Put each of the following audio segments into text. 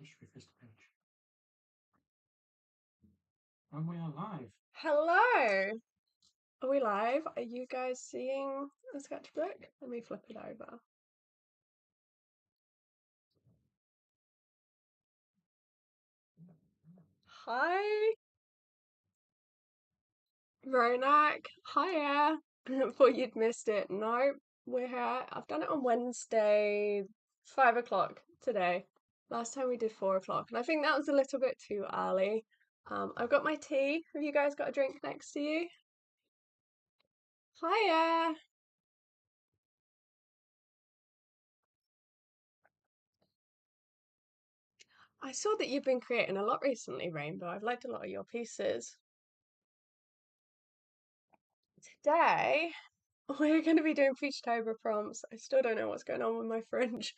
Just refresh the page. And we are live. Hello! Are we live? Are you guys seeing the sketchbook? Let me flip it over. Hi! Ronak! Hiya! Thought you'd missed it. No, we're here. I've done it on Wednesday, 5 o'clock today. Last time we did 4 o'clock, and I think that was a little bit too early. I've got my tea. Have you guys got a drink next to you? Hiya! I saw that you've been creating a lot recently, Rainbow. I've liked a lot of your pieces. Today, we're going to be doing Peachtober Prompts. I still don't know what's going on with my French.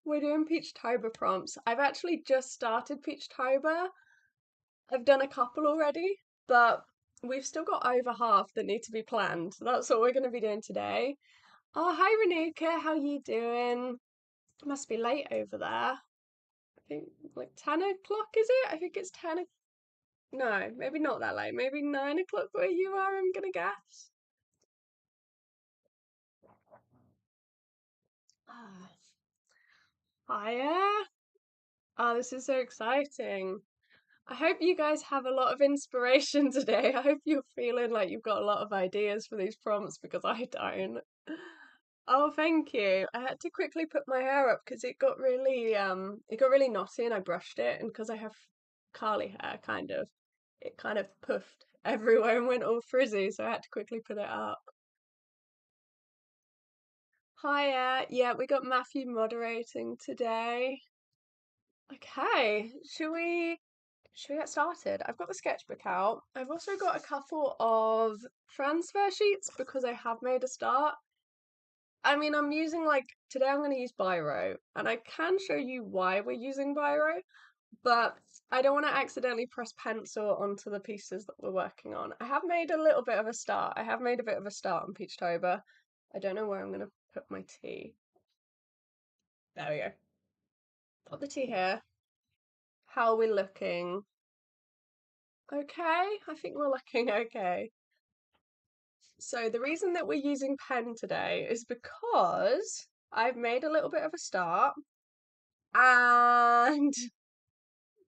We're doing Peachtober Prompts. I've actually just started Peachtober. I've done a couple already, but we've still got over half that need to be planned. So that's what we're going to be doing today. Oh, hi Renuka, how you doing? It must be late over there. I think like 10 o'clock, is it? I think it's 10 o'clock. No, maybe not that late. Maybe 9 o'clock where you are, I'm gonna guess. Ah, hiya. Oh, this is so exciting. I hope you guys have a lot of inspiration today. I hope you're feeling like you've got a lot of ideas for these prompts because I don't. Oh, thank you. I had to quickly put my hair up because it got really knotty and I brushed it, and because I have curly hair it kind of puffed everywhere and went all frizzy, so I had to quickly put it up. Hiya. Yeah, we got Matthew moderating today. Okay, should we get started? I've got the sketchbook out. I've also got a couple of transfer sheets because I have made a start. I mean, I'm using today I'm going to use biro, and I can show you why we're using biro, but I don't want to accidentally press pencil onto the pieces that we're working on. I have made a little bit of a start. I have made a bit of a start on Peachtober. I don't know where I'm going to put my tea. There we go. Put the tea here. How are we looking? Okay, I think we're looking okay. So the reason that we're using pen today is because I've made a little bit of a start, and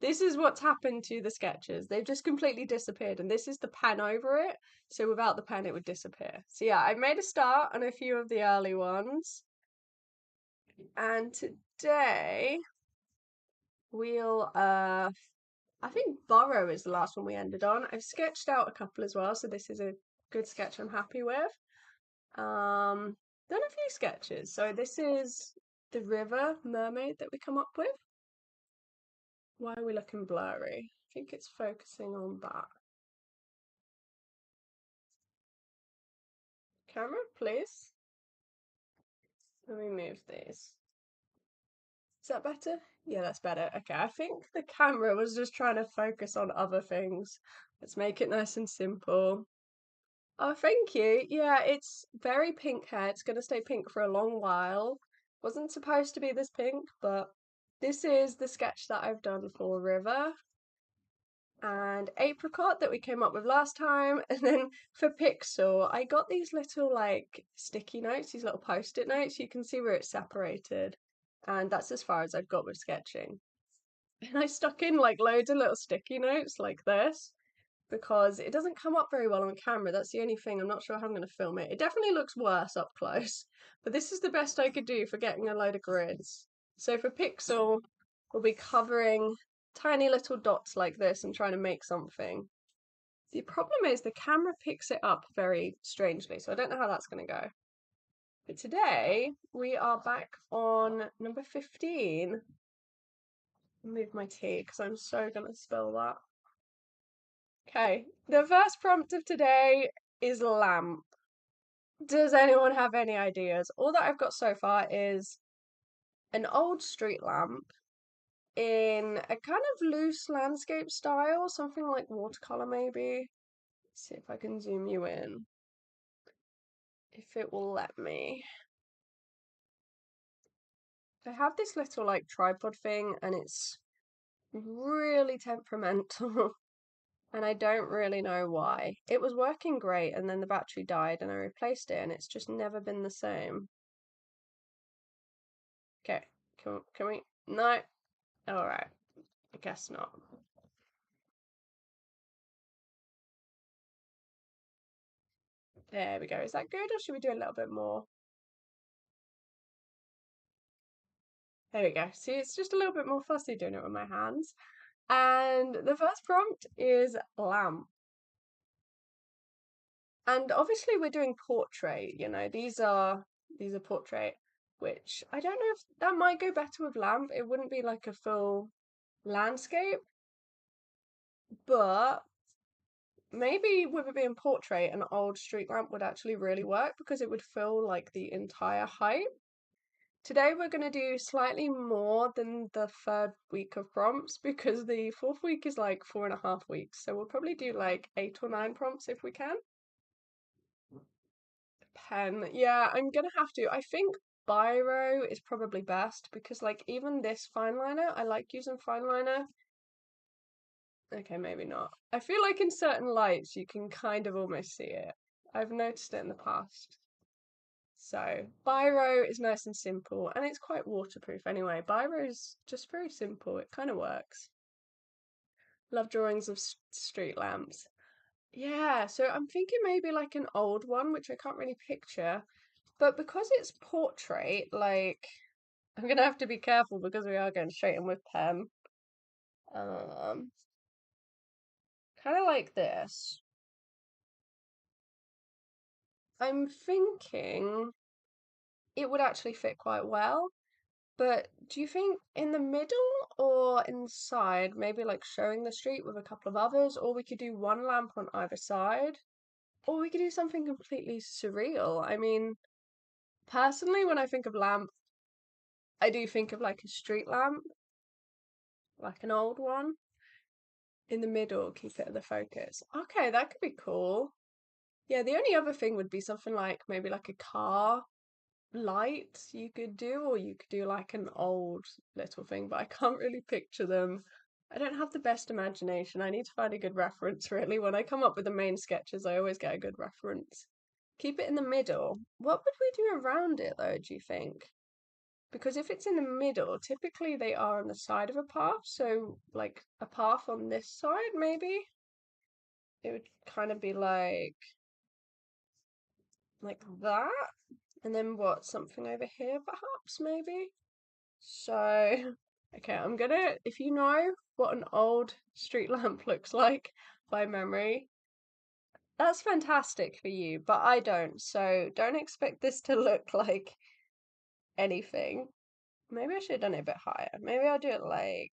this is what's happened to the sketches. They've just completely disappeared, and this is the pen over it. So without the pen, it would disappear. So yeah, I've made a start on a few of the early ones. And today we'll I think Borrow is the last one we ended on. I've sketched out a couple as well, so this is a good sketch I'm happy with. Done a few sketches. So this is the river mermaid that we come up with. Why are we looking blurry? I think it's focusing on that. Camera, please. Let me move these. Is that better? Yeah, that's better. Okay, I think the camera was just trying to focus on other things. Let's make it nice and simple. Oh, thank you. Yeah, it's very pink hair. It's going to stay pink for a long while. Wasn't supposed to be this pink, but this is the sketch that I've done for River and Apricot that we came up with last time. And then for Pixel, I got these little sticky notes, these little post-it notes. You can see where it's separated. And that's as far as I've got with sketching. And I stuck in loads of little sticky notes like this because it doesn't come up very well on camera. That's the only thing. I'm not sure how I'm going to film it. It definitely looks worse up close, but this is the best I could do for getting a load of grids. So for Pixel, we'll be covering tiny little dots like this and trying to make something. The problem is the camera picks it up very strangely, so I don't know how that's going to go. But today, we are back on number 15. Move my tea because I'm so going to spill that. Okay, the first prompt of today is lamp. Does anyone have any ideas? All that I've got so far is an old street lamp in a kind of loose landscape style, something like watercolor maybe. Let's see if I can zoom you in. If it will let me. I have this little tripod thing, and it's really temperamental. And I don't really know why. It was working great and then the battery died and I replaced it and it's just never been the same. Okay, can we? No. All right. I guess not. There we go. Is that good or should we do a little bit more? There we go. See, it's just a little bit more fussy doing it with my hands. And the first prompt is lamp. And obviously we're doing portrait, you know, these are portrait, which I don't know if that might go better with lamp. It wouldn't be like a full landscape, but maybe with it being portrait, an old street lamp would actually really work because it would fill like the entire height. Today we're going to do slightly more than the third week of prompts because the fourth week is like 4.5 weeks. So we'll probably do like 8 or 9 prompts if we can. Pen. Yeah, I'm gonna have to. I think biro is probably best because like even this fine liner, I like using fine liner. Okay, maybe not. I feel like in certain lights you can kind of almost see it. I've noticed it in the past. So biro is nice and simple and it's quite waterproof anyway. Biro is just very simple. It kind of works. Love drawings of street lamps. Yeah, so I'm thinking maybe like an old one, which I can't really picture. But because it's portrait, like I'm gonna have to be careful because we are going straight in with pen. Um, kind of like this. I'm thinking it would actually fit quite well. But do you think in the middle or inside, maybe like showing the street with a couple of others, or we could do one lamp on either side, or we could do something completely surreal. I mean, personally, when I think of lamp, I do think of like a street lamp, like an old one. In the middle, keep it at the focus. Okay, that could be cool. Yeah, the only other thing would be something like maybe like a car light you could do, or you could do like an old little thing, but I can't really picture them. I don't have the best imagination. I need to find a good reference, really. When I come up with the main sketches, I always get a good reference. Keep it in the middle. What would we do around it, though, do you think? Because if it's in the middle, typically they are on the side of a path, so like a path on this side, maybe? It would kind of be like that. And then what, something over here perhaps, maybe? So, okay, I'm gonna, if you know what an old street lamp looks like by memory, that's fantastic for you, but I don't, so don't expect this to look like anything. Maybe I should have done it a bit higher. Maybe I'll do it like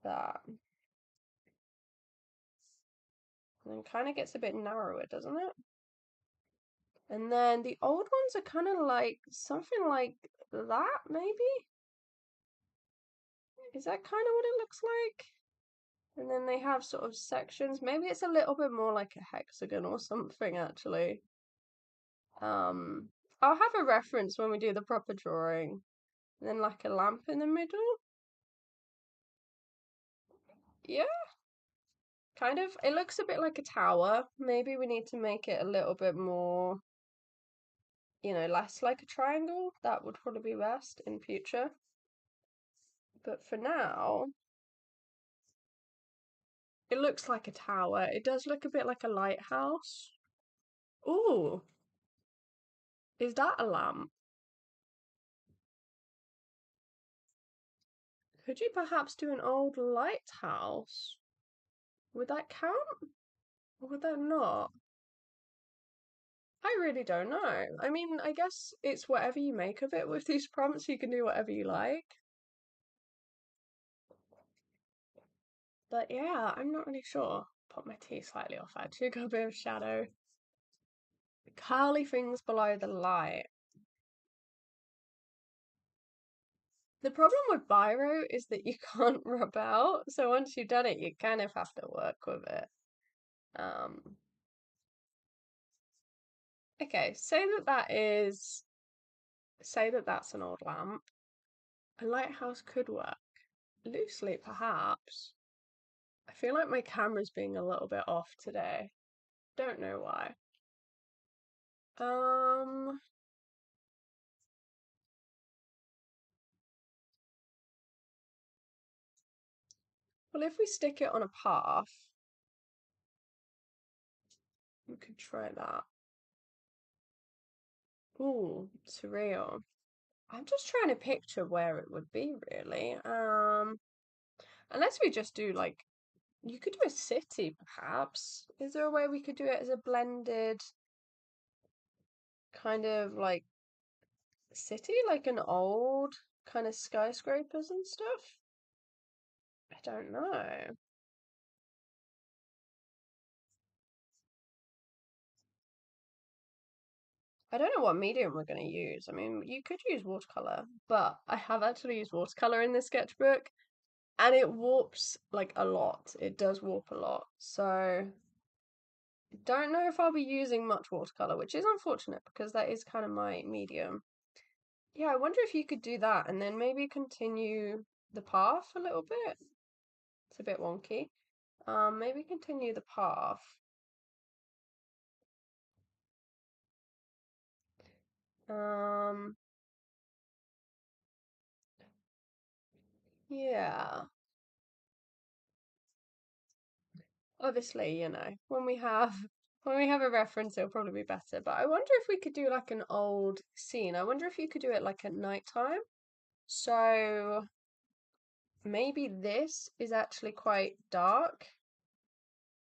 that. And then kind of gets a bit narrower, doesn't it? And then the old ones are kind of like something like that, maybe? Is that kind of what it looks like? And then they have sort of sections. Maybe it's a little bit more like a hexagon or something, actually. Um, I'll have a reference when we do the proper drawing. And then like a lamp in the middle. Yeah, kind of. It looks a bit like a tower. Maybe we need to make it a little bit more, less like a triangle. That would probably be best in future. But for now, it looks like a tower. It does look a bit like a lighthouse. Ooh, is that a lamp? Could you perhaps do an old lighthouse? Would that count? Or would that not? I really don't know. I mean, I guess it's whatever you make of it with these prompts. You can do whatever you like. But yeah, I'm not really sure. Put my tea slightly off actually, got a bit of shadow. Curly things below the light. The problem with biro is that you can't rub out, so once you've done it, you kind of have to work with it. Um, okay, say that that's an old lamp. A lighthouse could work. loosely perhaps. I feel like my camera's being a little bit off today. Don't know why. Um, well, if we stick it on a path, we could try that. Ooh, surreal. I'm just trying to picture where it would be, really. Unless we just do like, you could do a city, perhaps. Is there a way we could do it as a blended kind of like city, like an old kind of skyscrapers and stuff? I don't know. I don't know what medium we're going to use. I mean, you could use watercolor, but I have actually used watercolor in this sketchbook and it warps like a lot. It does warp a lot. So don't know if I'll be using much watercolor, which is unfortunate because that is kind of my medium. Yeah, I wonder if you could do that and then maybe continue the path a little bit. It's a bit wonky. Maybe continue the path. Um, yeah. Obviously, when we have a reference, it'll probably be better. But I wonder if we could do like an old scene. I wonder if you could do it like at nighttime. So maybe this is actually quite dark,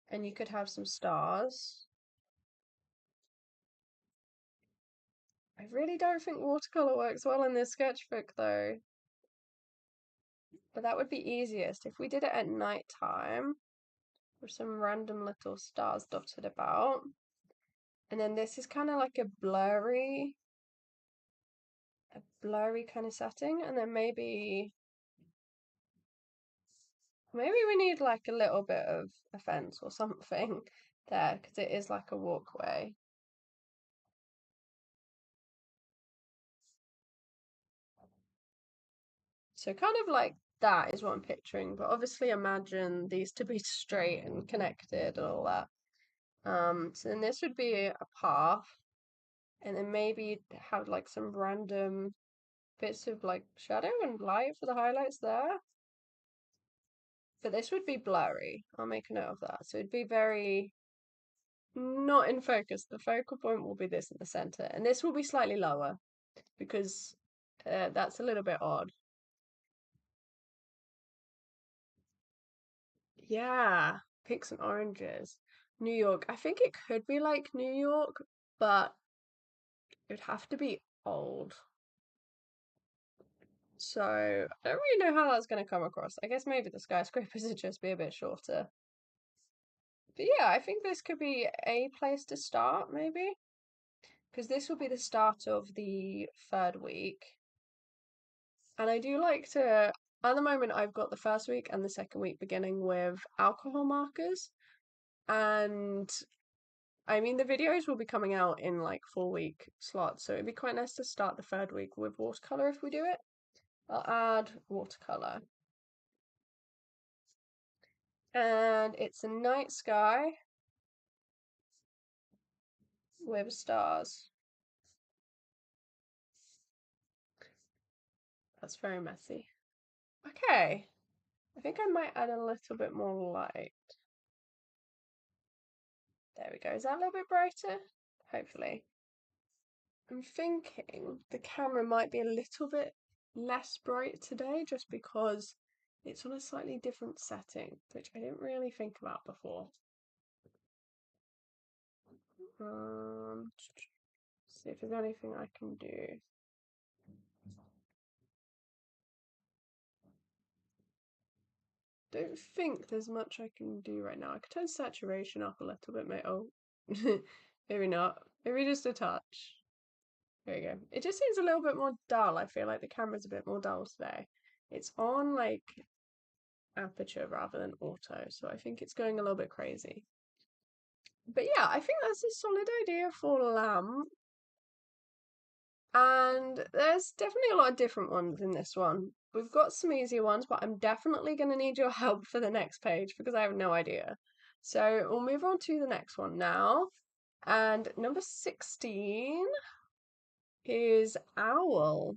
and you could have some stars. I really don't think watercolor works well in this sketchbook though. But that would be easiest if we did it at nighttime with some random little stars dotted about. And then this is kind of like a blurry kind of setting, and then maybe we need like a little bit of a fence or something there because it is like a walkway. So kind of like that is what I'm picturing, but obviously imagine these to be straight and connected and all that. So then this would be a path, and then maybe have like some random bits of like shadow and light for the highlights there. But this would be blurry. I'll make a note of that. So it'd be very not in focus. The focal point will be this in the center, and this will be slightly lower because that's a little bit odd. Yeah, pinks and oranges. New York. I think it could be like New York, but it'd have to be old. So I don't really know how that's going to come across. I guess maybe the skyscrapers would just be a bit shorter. But yeah, I think this could be a place to start, maybe. Because this will be the start of the third week. And I do like to, at the moment, I've got the first week and the second week beginning with alcohol markers. And I mean, the videos will be coming out in like 4 week slots. So it'd be quite nice to start the third week with watercolor if we do it. I'll add watercolor. And it's a night sky with stars. That's very messy. Okay, I think I might add a little bit more light. There we go. Is that a little bit brighter? Hopefully. I'm thinking the camera might be a little bit less bright today just because it's on a slightly different setting, which I didn't really think about before. See if there's anything I can do. Don't think there's much I can do right now. I could turn saturation up a little bit, mate. Oh, maybe not. Maybe just a touch. There you go. It just seems a little bit more dull. I feel like the camera's a bit more dull today. It's on like aperture rather than auto, so I think it's going a little bit crazy. But yeah, I think that's a solid idea for lamp. And there's definitely a lot of different ones in this one. We've got some easier ones, but I'm definitely going to need your help for the next page because I have no idea. So we'll move on to the next one now. And number 16 is owl.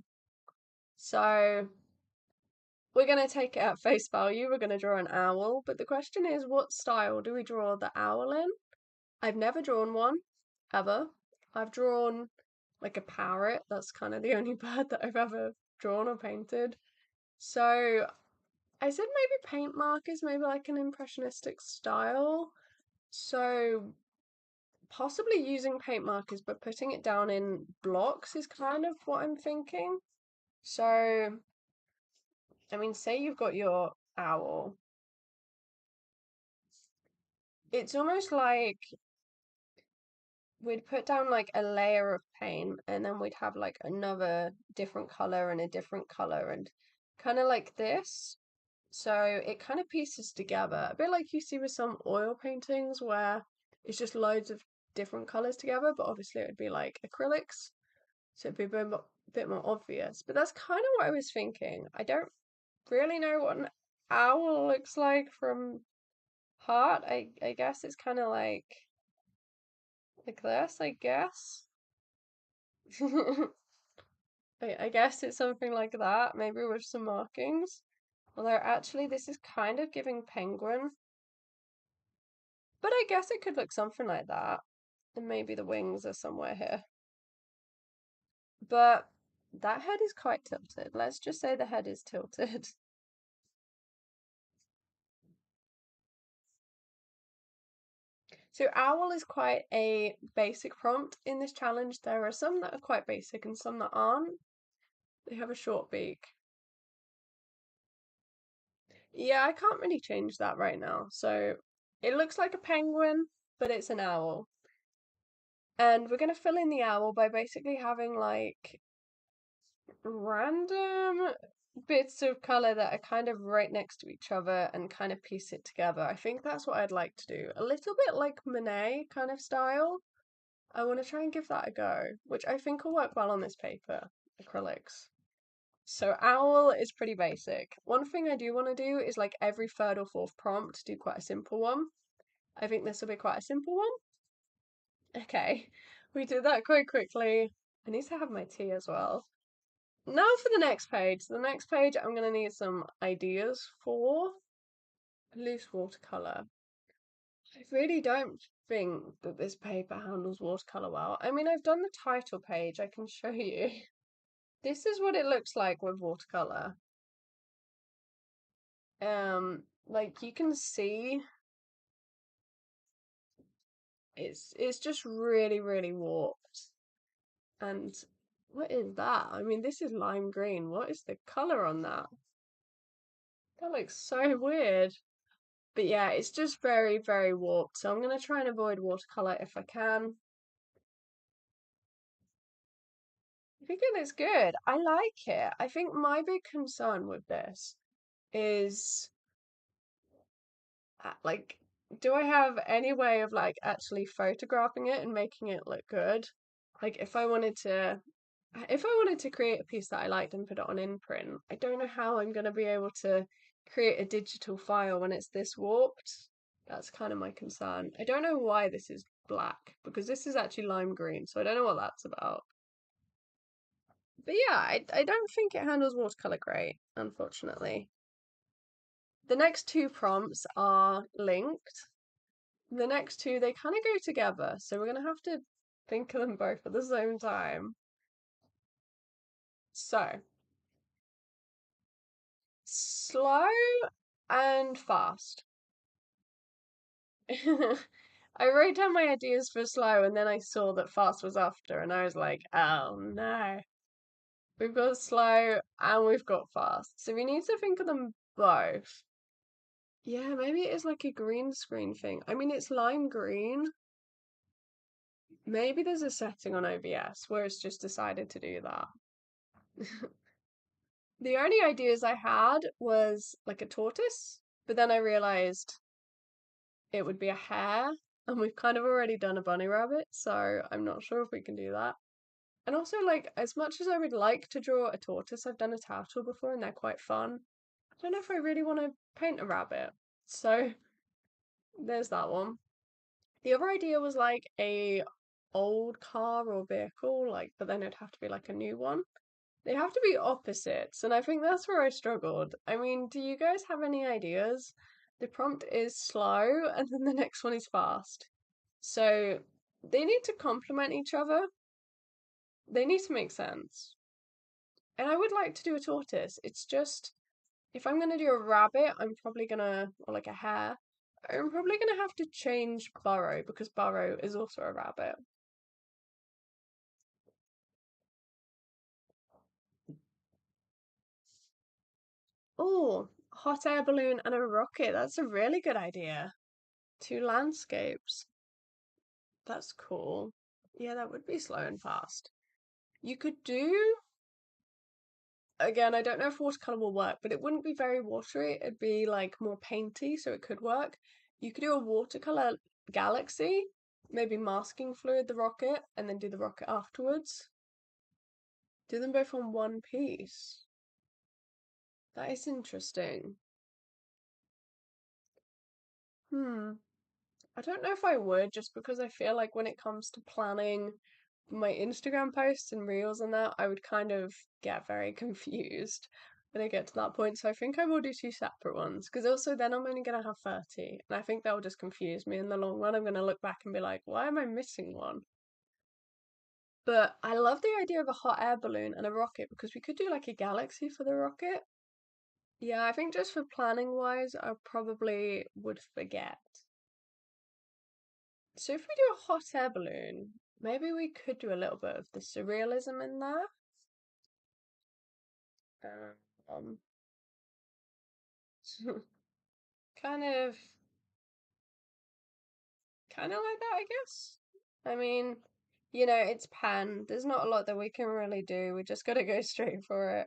So we're going to take it at face value. We're going to draw an owl. But the question is, what style do we draw the owl in? I've never drawn one, ever. I've drawn like a parrot. That's kind of the only bird that I've ever drawn or painted. So I said maybe paint markers, maybe like an impressionistic style. So possibly using paint markers, but putting it down in blocks is kind of what I'm thinking. So, I mean, say you've got your owl. It's almost like we'd put down like a layer of paint and then we'd have like another different color and a different color and kind of like this. So it kind of pieces together, a bit like you see with some oil paintings where it's just loads of different colors together, but obviously it would be like acrylics, so it'd be bit more obvious. But that's kind of what I was thinking. I don't really know what an owl looks like from heart. I guess it's kind of like this, I guess. I guess it's something like that, maybe with some markings. Although actually this is kind of giving penguin. But I guess it could look something like that. And maybe the wings are somewhere here. But that head is quite tilted. Let's just say the head is tilted. So owl is quite a basic prompt in this challenge. There are some that are quite basic and some that aren't. They have a short beak. Yeah, I can't really change that right now. So it looks like a penguin, but it's an owl. And we're going to fill in the owl by basically having like random bits of color that are kind of right next to each other and kind of piece it together. I think that's what I'd like to do. A little bit like Monet kind of style. I want to try and give that a go, which I think will work well on this paper, acrylics. So owl is pretty basic. One thing I do want to do is like every third or fourth prompt, do quite a simple one. I think this will be quite a simple one. Okay, we did that quite quickly. I need to have my tea as well. Now for the next page. The next page I'm going to need some ideas for loose watercolor. I really don't think that this paper handles watercolor well. I mean, I've done the title page, I can show you. This is what it looks like with watercolor. Like you can see it's just really warped. And what is that? I mean, this is lime green. What is the color on that? That looks so weird. But yeah, it's just very warped. So I'm going to try and avoid watercolor if I can. I think it looks good. I like it. I think my big concern with this is like, do I have any way of like actually photographing it and making it look good? Like if I wanted to create a piece that I liked and put it on imprint, I don't know how I'm going to be able to create a digital file when it's this warped. That's kind of my concern. I don't know why this is black because this is actually lime green, so I don't know what that's about. But yeah, I don't think it handles watercolor great, unfortunately. The next two prompts are linked. The next two, they kind of go together, so we're going to have to think of them both at the same time. So, slow and fast. I wrote down my ideas for slow and then I saw that fast was after, and I was like, oh no. We've got slow and we've got fast. So we need to think of them both. Yeah, maybe it is like a green screen thing. I mean, it's lime green. Maybe there's a setting on OBS where it's just decided to do that. The only ideas I had was like a tortoise, but then I realized it would be a hare, and we've kind of already done a bunny rabbit, so I'm not sure if we can do that. And also, like, as much as I would like to draw a tortoise, I've done a turtle before and they're quite fun. I don't know if I really want to paint a rabbit. So there's that one. The other idea was like a old car or vehicle, like, but then it'd have to be like a new one. They have to be opposites, and I think that's where I struggled. I mean, do you guys have any ideas? The prompt is slow, and then the next one is fast. So they need to complement each other. They need to make sense. And I would like to do a tortoise. It's just, if I'm gonna do a rabbit, I'm probably gonna, or like a hare, I'm probably gonna have to change Burrow because Burrow is also a rabbit. Oh, hot air balloon and a rocket. That's a really good idea. Two landscapes. That's cool. Yeah, that would be slow and fast. You could do, again, I don't know if watercolor will work, but it wouldn't be very watery. It'd be like more painty, so it could work. You could do a watercolor galaxy, maybe masking fluid the rocket, and then do the rocket afterwards. Do them both on one piece. That is interesting. Hmm. I don't know if I would, just because I feel like when it comes to planning my Instagram posts and reels and that, I would kind of get very confused when I get to that point. So I think I will do two separate ones, because also then I'm only going to have 30, and I think that will just confuse me in the long run. I'm going to look back and be like, why am I missing one? But I love the idea of a hot air balloon and a rocket because we could do like a galaxy for the rocket. Yeah, I think just for planning wise, I probably would forget. So if we do a hot air balloon, maybe we could do a little bit of the surrealism in there. Um, kind of, kind of like that, I guess. I mean, it's pen. There's not a lot that we can really do. We just got to go straight for it.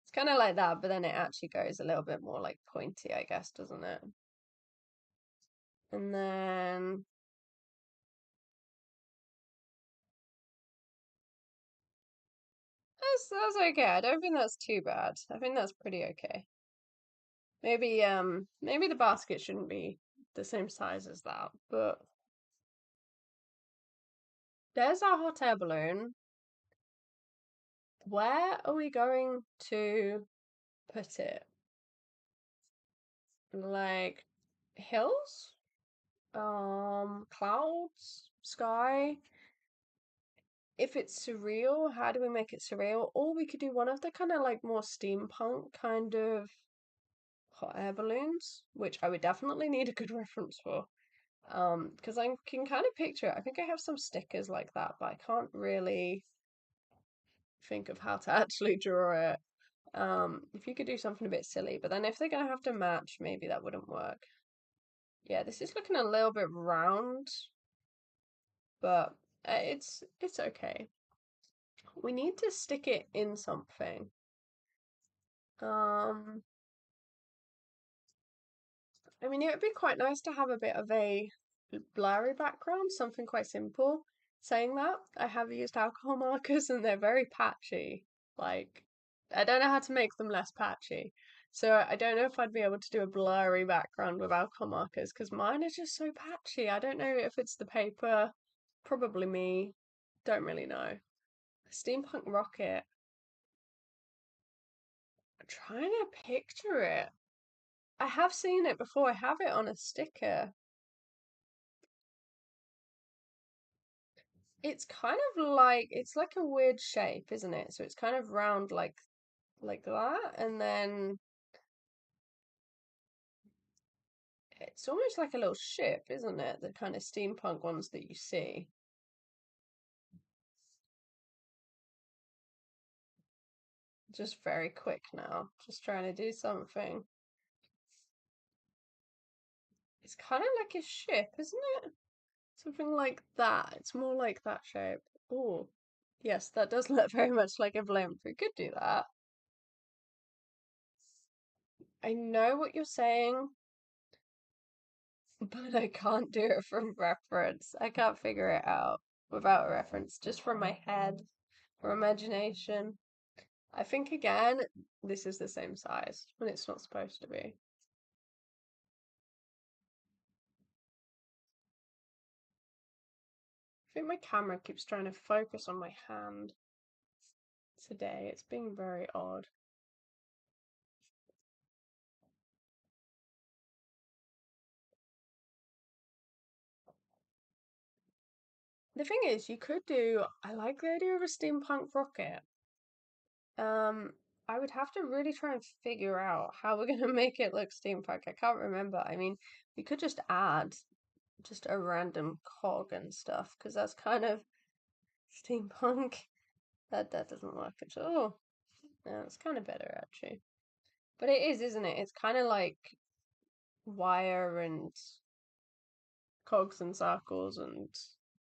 It's kind of like that, but then it actually goes a little bit more like pointy, I guess, doesn't it? And then that's okay. I don't think that's too bad. I think that's pretty okay. Maybe the basket shouldn't be the same size as that, but there's our hot air balloon. Where are we going to put it? Like hills? Clouds? Sky? If it's surreal, how do we make it surreal? Or we could do one of the kind of like more steampunk kind of hot air balloons, which I would definitely need a good reference for. Because I can kind of picture it. I think I have some stickers like that, but I can't really think of how to actually draw it. If you could do something a bit silly, but then if they're gonna have to match, maybe that wouldn't work. Yeah, this is looking a little bit round, but it's okay. We need to stick it in something. Um, I mean, it would be quite nice to have a bit of a blurry background, something quite simple. Saying that, I have used alcohol markers and they're very patchy. Like, I don't know how to make them less patchy. So I don't know if I'd be able to do a blurry background with alcohol markers because mine are just so patchy. I don't know if it's the paper, probably me. Don't really know. A steampunk rocket. I'm trying to picture it. I have seen it before. I have it on a sticker. It's kind of like it's like a weird shape, isn't it? So it's kind of round like that, and then it's almost like a little ship, isn't it? The kind of steampunk ones that you see. Just very quick now, just trying to do something. It's kind of like a ship, isn't it? Something like that. It's more like that shape. Oh, yes, that does look very much like a blimp. We could do that. I know what you're saying, but I can't do it from reference. I can't figure it out without a reference, just from my head. or imagination. I think again, this is the same size when it's not supposed to be. I think my camera keeps trying to focus on my hand today. It's being very odd. The thing is, you could do, I like the idea of a steampunk rocket. I would have to really try and figure out how we're gonna make it look steampunk. I can't remember. I mean, we could just add just a random cog and stuff, because that's kind of steampunk. That doesn't work at all. Yeah, it's kind of better actually. But it is, isn't it? It's kind of like wire and cogs and circles and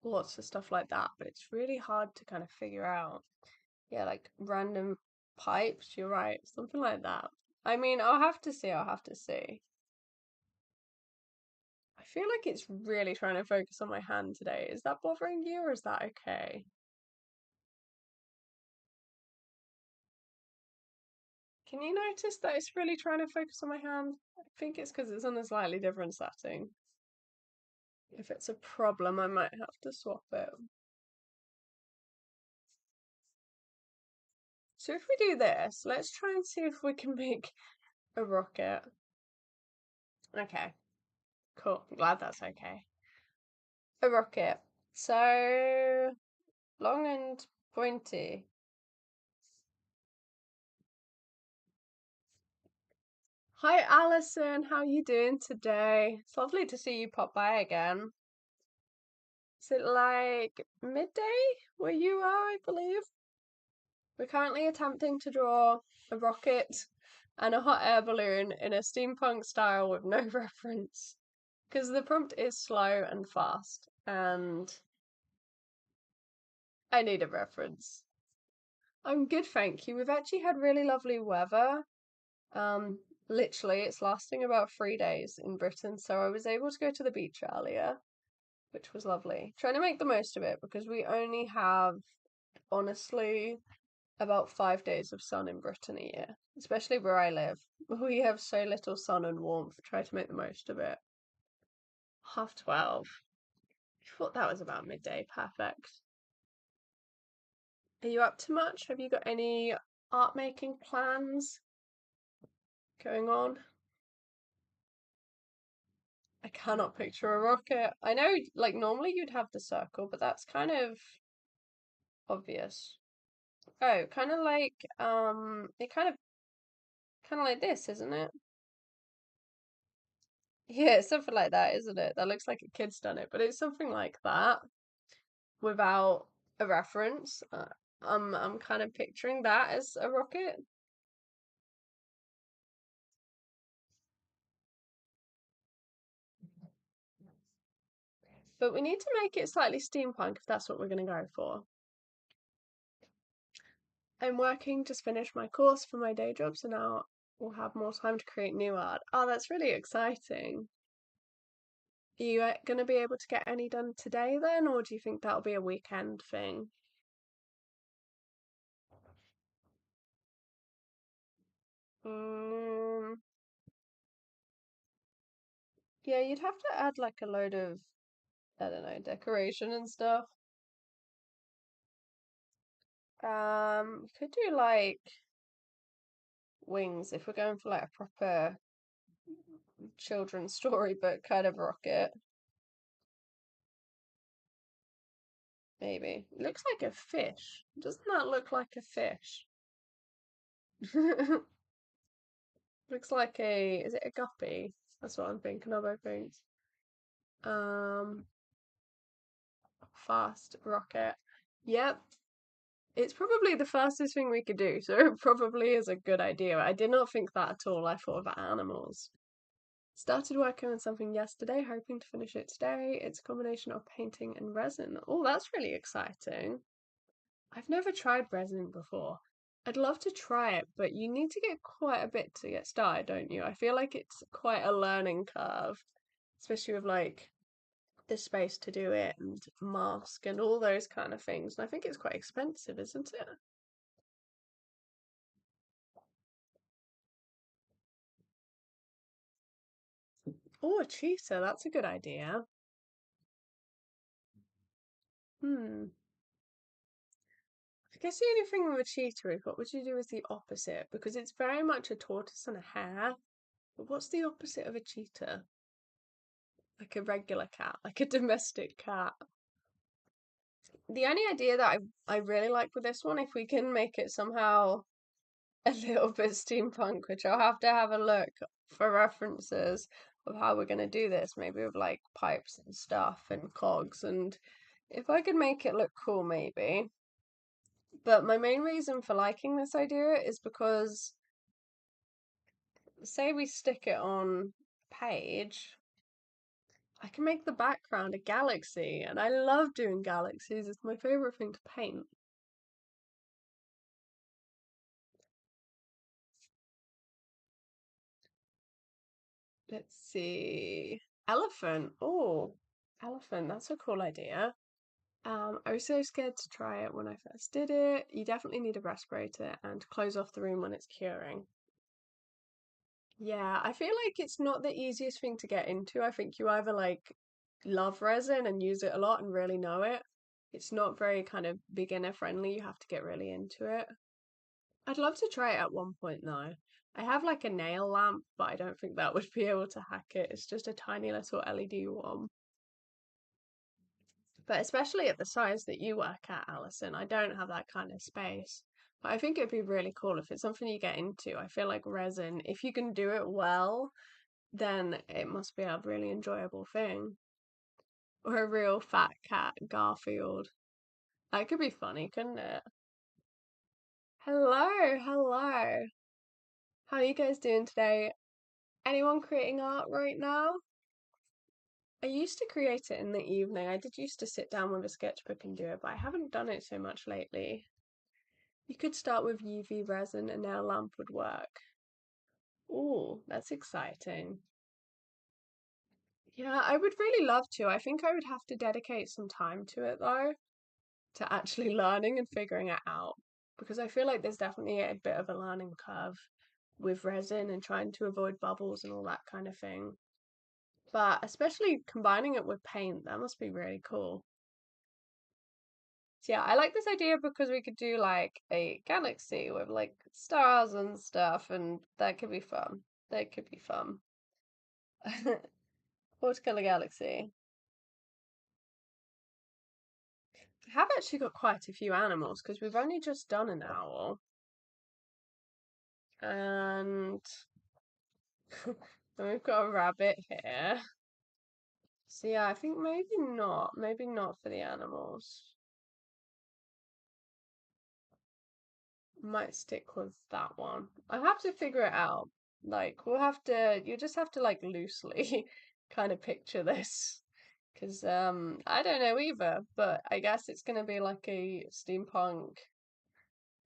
lots of stuff like that, but it's really hard to kind of figure out. Yeah, like random pipes, you're right, something like that. I mean, I'll have to see. I feel like it's really trying to focus on my hand today. Is that bothering you or is that okay? Can you notice that it's really trying to focus on my hand? I think it's because it's on a slightly different setting. If it's a problem, I might have to swap it. So if we do this, let's try and see if we can make a rocket. Okay, cool. I'm glad that's okay. A rocket. So long and pointy. Hi Alison, how are you doing today? It's lovely to see you pop by again. Is it like midday where you are, I believe? We're currently attempting to draw a rocket and a hot air balloon in a steampunk style with no reference. Because the prompt is slow and fast, and I need a reference. I'm good, thank you. We've actually had really lovely weather. Um, Literally, it's lasting about 3 days in Britain, so I was able to go to the beach earlier, which was lovely. Trying to make the most of it because we only have, honestly, about 5 days of sun in Britain a year, especially where I live. We have so little sun and warmth. Try to make the most of it. 12:30. I thought that was about midday. Perfect. Are you up to much? Have you got any art making plans going on? I cannot picture a rocket. I know, like, normally you'd have the circle, but that's kind of obvious. Oh, kind of like, it kind of like this, isn't it? Yeah, it's something like that, isn't it? That looks like a kid's done it, but it's something like that without a reference. I'm kind of picturing that as a rocket. But we need to make it slightly steampunk if that's what we're going to go for. I'm working to finish my course for my day job, so now we'll have more time to create new art. Oh, that's really exciting. Are you going to be able to get any done today then, or do you think that'll be a weekend thing? Um, yeah, you'd have to add like a load of, I don't know, decoration and stuff. We could do like wings if we're going for like a proper children's storybook kind of rocket. Maybe. It looks like a fish. Doesn't that look like a fish? Looks like is it a guppy? That's what I'm thinking of, I think. Um, Fast rocket. Yep. It's probably the fastest thing we could do, so it probably is a good idea. I did not think that at all. I thought about animals. Started working on something yesterday, hoping to finish it today. It's a combination of painting and resin. Oh, that's really exciting. I've never tried resin before. I'd love to try it, but you need to get quite a bit to get started, don't you? I feel like it's quite a learning curve, especially with like the space to do it and mask and all those kind of things. And I think it's quite expensive, isn't it? Oh, a cheetah, that's a good idea. Hmm. I guess the only thing with a cheetah is what would you do with the opposite? Because it's very much a tortoise and a hare. But what's the opposite of a cheetah? Like a regular cat, like a domestic cat. The only idea that I really like with this one, if we can make it somehow a little bit steampunk, which I'll have a look for references of how we're going to do this, maybe with like pipes and stuff and cogs, and if I could make it look cool, maybe. But my main reason for liking this idea is because, say we stick it on page, I can make the background a galaxy, and I love doing galaxies. It's my favorite thing to paint. Let's see. Elephant. Oh, elephant. That's a cool idea. I was so scared to try it when I first did it. You definitely need a respirator and close off the room when it's curing. Yeah, I feel like it's not the easiest thing to get into. I think you either like love resin and use it a lot and really know it. It's not very kind of beginner friendly. You have to get really into it. I'd love to try it at one point though. I have like a nail lamp, but I don't think that would be able to hack it. It's just a tiny little LED one. But especially at the size that you work at, Alison, I don't have that kind of space. But I think it'd be really cool if it's something you get into. I feel like resin, if you can do it well, then it must be a really enjoyable thing. Or a real fat cat, Garfield. That could be funny, couldn't it? Hello, hello. How are you guys doing today? Anyone creating art right now? I used to create it in the evening. I did used to sit down with a sketchbook and do it, but I haven't done it so much lately. You could start with UV resin and now lamp would work. Oh, that's exciting. Yeah, I would really love to. I think I would have to dedicate some time to it though, to actually learning and figuring it out. Because I feel like there's definitely a bit of a learning curve with resin and trying to avoid bubbles and all that kind of thing. But especially combining it with paint, that must be really cool. So yeah, I like this idea because we could do like a galaxy with like stars and stuff, and that could be fun. That could be fun. Watercolor galaxy. I have actually got quite a few animals because we've only just done an owl, and we've got a rabbit here. So yeah, I think maybe not for the animals. Might stick with that one. I have to figure it out. Like you just have to like loosely kind of picture this. Because I don't know either, but I guess it's gonna be like a steampunk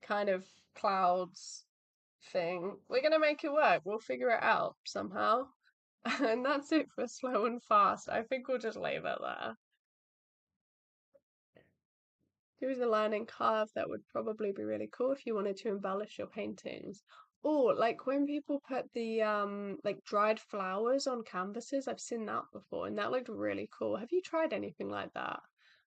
kind of clouds thing. We're gonna make it work. We'll figure it out somehow. And that's it for slow and fast. I think we'll just leave it there. There's a learning curve that would probably be really cool if you wanted to embellish your paintings. Or like when people put the like dried flowers on canvases, I've seen that before and that looked really cool. Have you tried anything like that?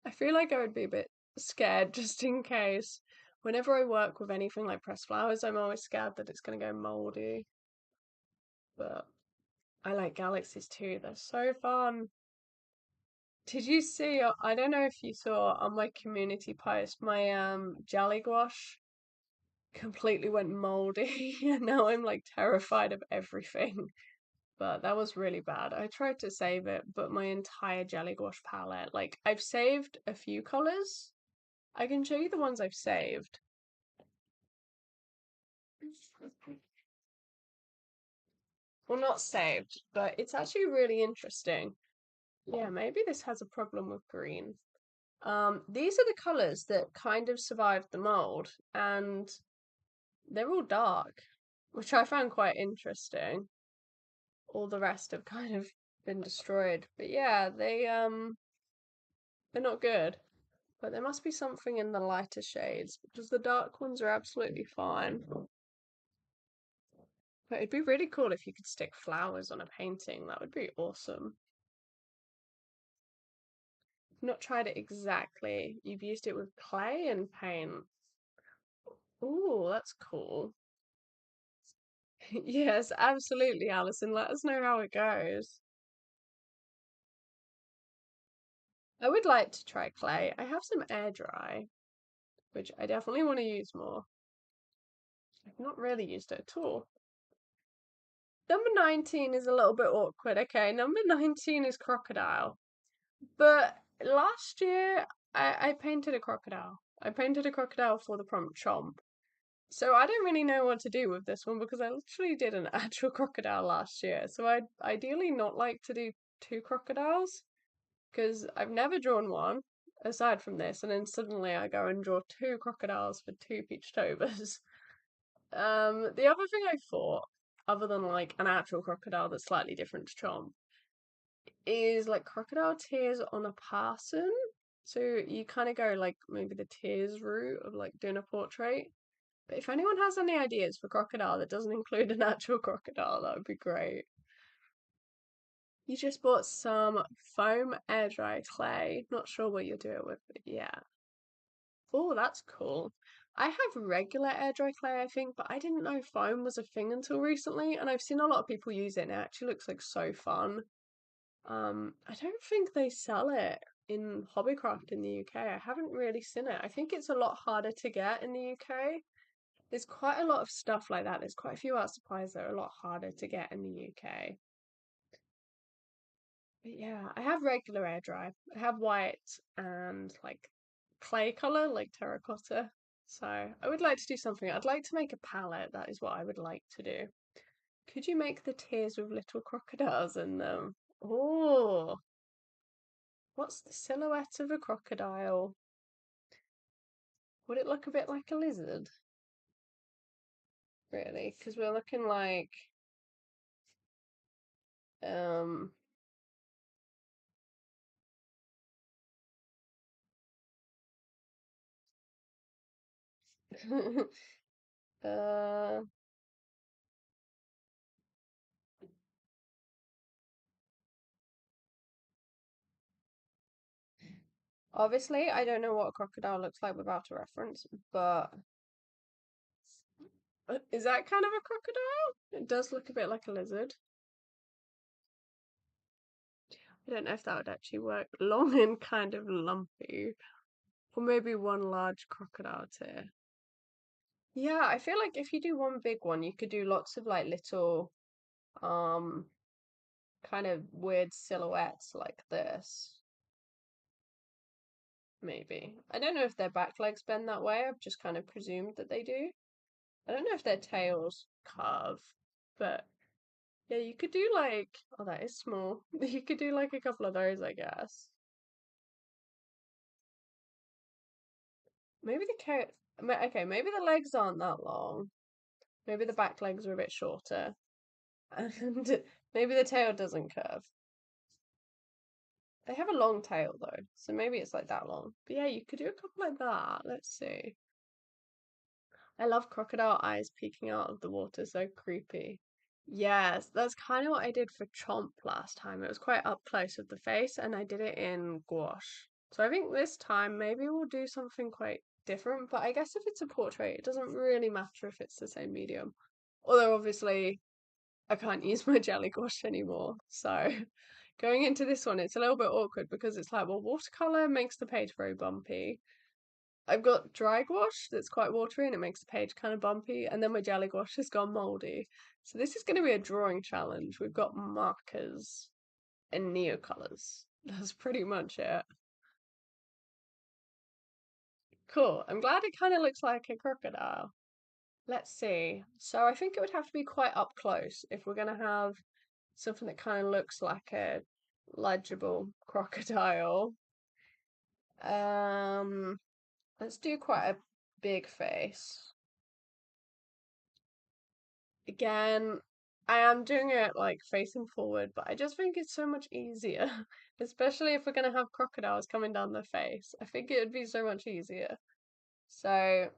I feel like I would be a bit scared just in case. Whenever I work with anything like pressed flowers, I'm always scared that it's gonna go moldy. But I like galaxies too. They're so fun. Did you see, I don't know if you saw on my community post, my jelly gouache completely went moldy and now I'm like terrified of everything. But that was really bad. I tried to save it, but my entire jelly gouache palette, like I've saved a few colors. I can show you the ones I've saved. Well, not saved, but it's actually really interesting. Yeah, maybe this has a problem with green. These are the colors that kind of survived the mold, and they're all dark, which I found quite interesting. All the rest have kind of been destroyed. But yeah, they're not good. But there must be something in the lighter shades because the dark ones are absolutely fine. But it'd be really cool if you could stick flowers on a painting. That would be awesome. I've not tried it exactly. You've used it with clay and paint. Ooh, that's cool. Yes, absolutely, Alison. Let us know how it goes. I would like to try clay. I have some air dry, which I definitely want to use more. I've not really used it at all. Number 19 is a little bit awkward. Okay, number 19 is crocodile. But last year, I painted a crocodile. I painted a crocodile for the prompt chomp. So I don't really know what to do with this one because I literally did an actual crocodile last year. So I'd ideally not like to do two crocodiles because I've never drawn one aside from this, and then suddenly I go and draw two crocodiles for two Peachtobers. The other thing I thought, other than like an actual crocodile that's slightly different to Chomp, is like crocodile tears on a person. So you kind of go like maybe the tears route of like doing a portrait. But if anyone has any ideas for crocodile that doesn't include an actual crocodile, that would be great. You just bought some foam air dry clay. Not sure what you'll do it with, but yeah. Oh, that's cool. I have regular air dry clay, I think, but I didn't know foam was a thing until recently, and I've seen a lot of people use it, and it actually looks like so fun. I don't think they sell it in Hobbycraft in the UK. I haven't really seen it. I think it's a lot harder to get in the UK. There's quite a lot of stuff like that. There's quite a few art supplies that are a lot harder to get in the UK. But yeah, I have regular air dry. I have white and like clay color, like terracotta. So I would like to do something. I'd like to make a palette. That is what I would like to do. Could you make the tears with little crocodiles in them? Oh, what's the silhouette of a crocodile? Would it look a bit like a lizard? Really? Because we're looking like um uh obviously I don't know what a crocodile looks like without a reference, but is that kind of a crocodile? It does look a bit like a lizard. I don't know if that would actually work. Long and kind of lumpy. Or maybe one large crocodile tear. Yeah, I feel like if you do one big one, you could do lots of like little um kind of weird silhouettes like this. Maybe. I don't know if their back legs bend that way. I've just kind of presumed that they do. I don't know if their tails curve, but yeah, you could do like, oh, that is small. You could do like a couple of those, I guess. Maybe the coat, okay, maybe the legs aren't that long. Maybe the back legs are a bit shorter. And maybe the tail doesn't curve. They have a long tail though, so maybe it's like that long. But yeah, you could do a couple like that. Let's see. I love crocodile eyes peeking out of the water, so creepy. Yes, that's kind of what I did for Chomp last time. It was quite up close of the face, and I did it in gouache. So I think this time maybe we'll do something quite different, but I guess if it's a portrait, it doesn't really matter if it's the same medium. Although obviously I can't use my jelly gouache anymore. So going into this one, it's a little bit awkward because it's like, well, watercolor makes the page very bumpy. I've got dry gouache that's quite watery and it makes the page kind of bumpy, and then my jelly gouache has gone moldy. So this is going to be a drawing challenge. We've got markers and neocolors. That's pretty much it. Cool. I'm glad it kind of looks like a crocodile. Let's see. So I think it would have to be quite up close if we're going to have something that kind of looks like a legible crocodile. Um, let's do quite a big face. Again, I am doing it like facing forward, but I just think it's so much easier, especially if we're gonna have crocodiles coming down the face. I think it would be so much easier. So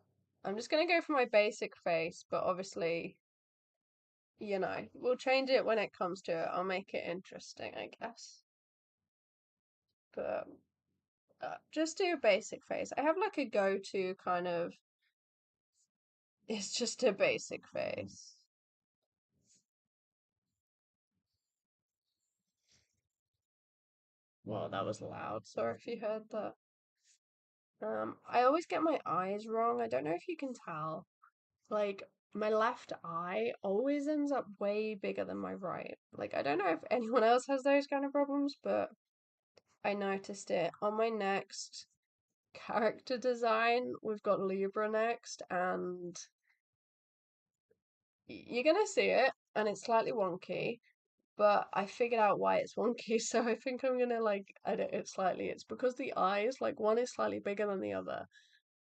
I'm just gonna go for my basic face, but obviously, we'll change it when it comes to it. I'll make it interesting, I guess. But just do a basic face. I have like a go-to kind of, it's just a basic face. Well, that was loud. Sorry if you heard that. I always get my eyes wrong. I don't know if you can tell. Like, my left eye always ends up way bigger than my right. Like, I don't know if anyone else has those kind of problems, but I noticed it. On my next character design, we've got Libra next, and you're gonna see it, and it's slightly wonky, but I figured out why it's wonky, so I think I'm gonna like edit it slightly. It's because the eyes, like one is slightly bigger than the other,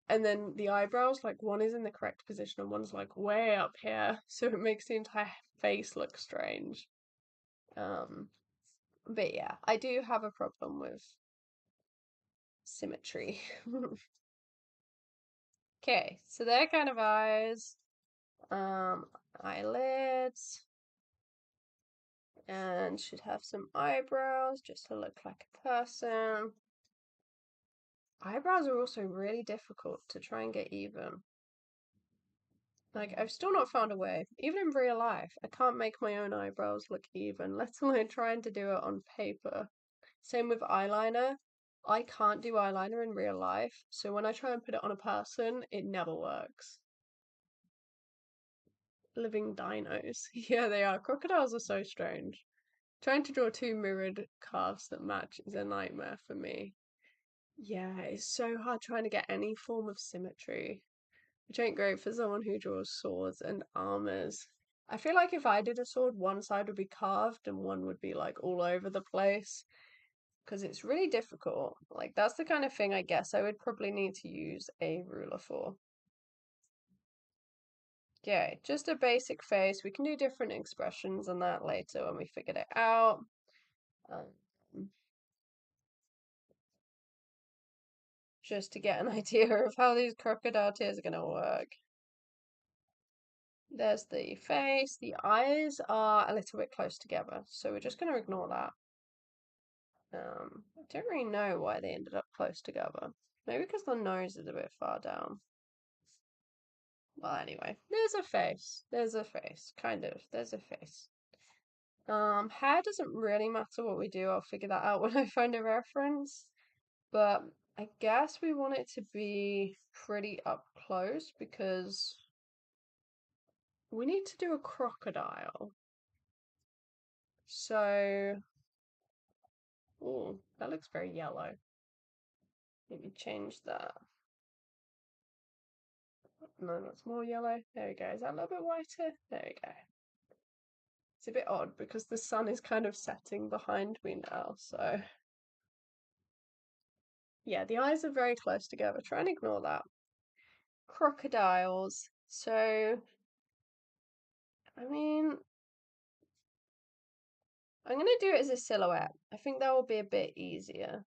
and then the eyebrows, like one is in the correct position and one's like way up here, so it makes the entire face look strange. Um, but yeah, I do have a problem with symmetry. Okay, so they're kind of eyes, um, eyelids, and should have some eyebrows just to look like a person. Eyebrows are also really difficult to try and get even. Like, I've still not found a way. Even in real life, I can't make my own eyebrows look even, let alone trying to do it on paper. Same with eyeliner. I can't do eyeliner in real life, so when I try and put it on a person, it never works. Living dinos. Yeah, they are. Crocodiles are so strange. Trying to draw two mirrored calves that match is a nightmare for me. Yeah, it's so hard trying to get any form of symmetry, which ain't great for someone who draws swords and armors. I feel like if I did a sword, one side would be carved and one would be like all over the place because it's really difficult. Like, that's the kind of thing I guess I would probably need to use a ruler for. Yeah, just a basic face. We can do different expressions on that later when we figured it out. Um, just to get an idea of how these crocodile tears are going to work. There's the face. The eyes are a little bit close together, so we're just going to ignore that. I don't really know why they ended up close together. Maybe because the nose is a bit far down. Well, anyway, there's a face. There's a face. Kind of. There's a face. Hair doesn't really matter what we do. I'll figure that out when I find a reference. But I guess we want it to be pretty up close because we need to do a crocodile. So, oh, that looks very yellow. Maybe change that. No, that's more yellow. There we go. Is that a little bit whiter? There we go. It's a bit odd because the sun is kind of setting behind me now, so yeah, the eyes are very close together. Try and ignore that. Crocodiles. So, I mean, I'm going to do it as a silhouette. I think that will be a bit easier.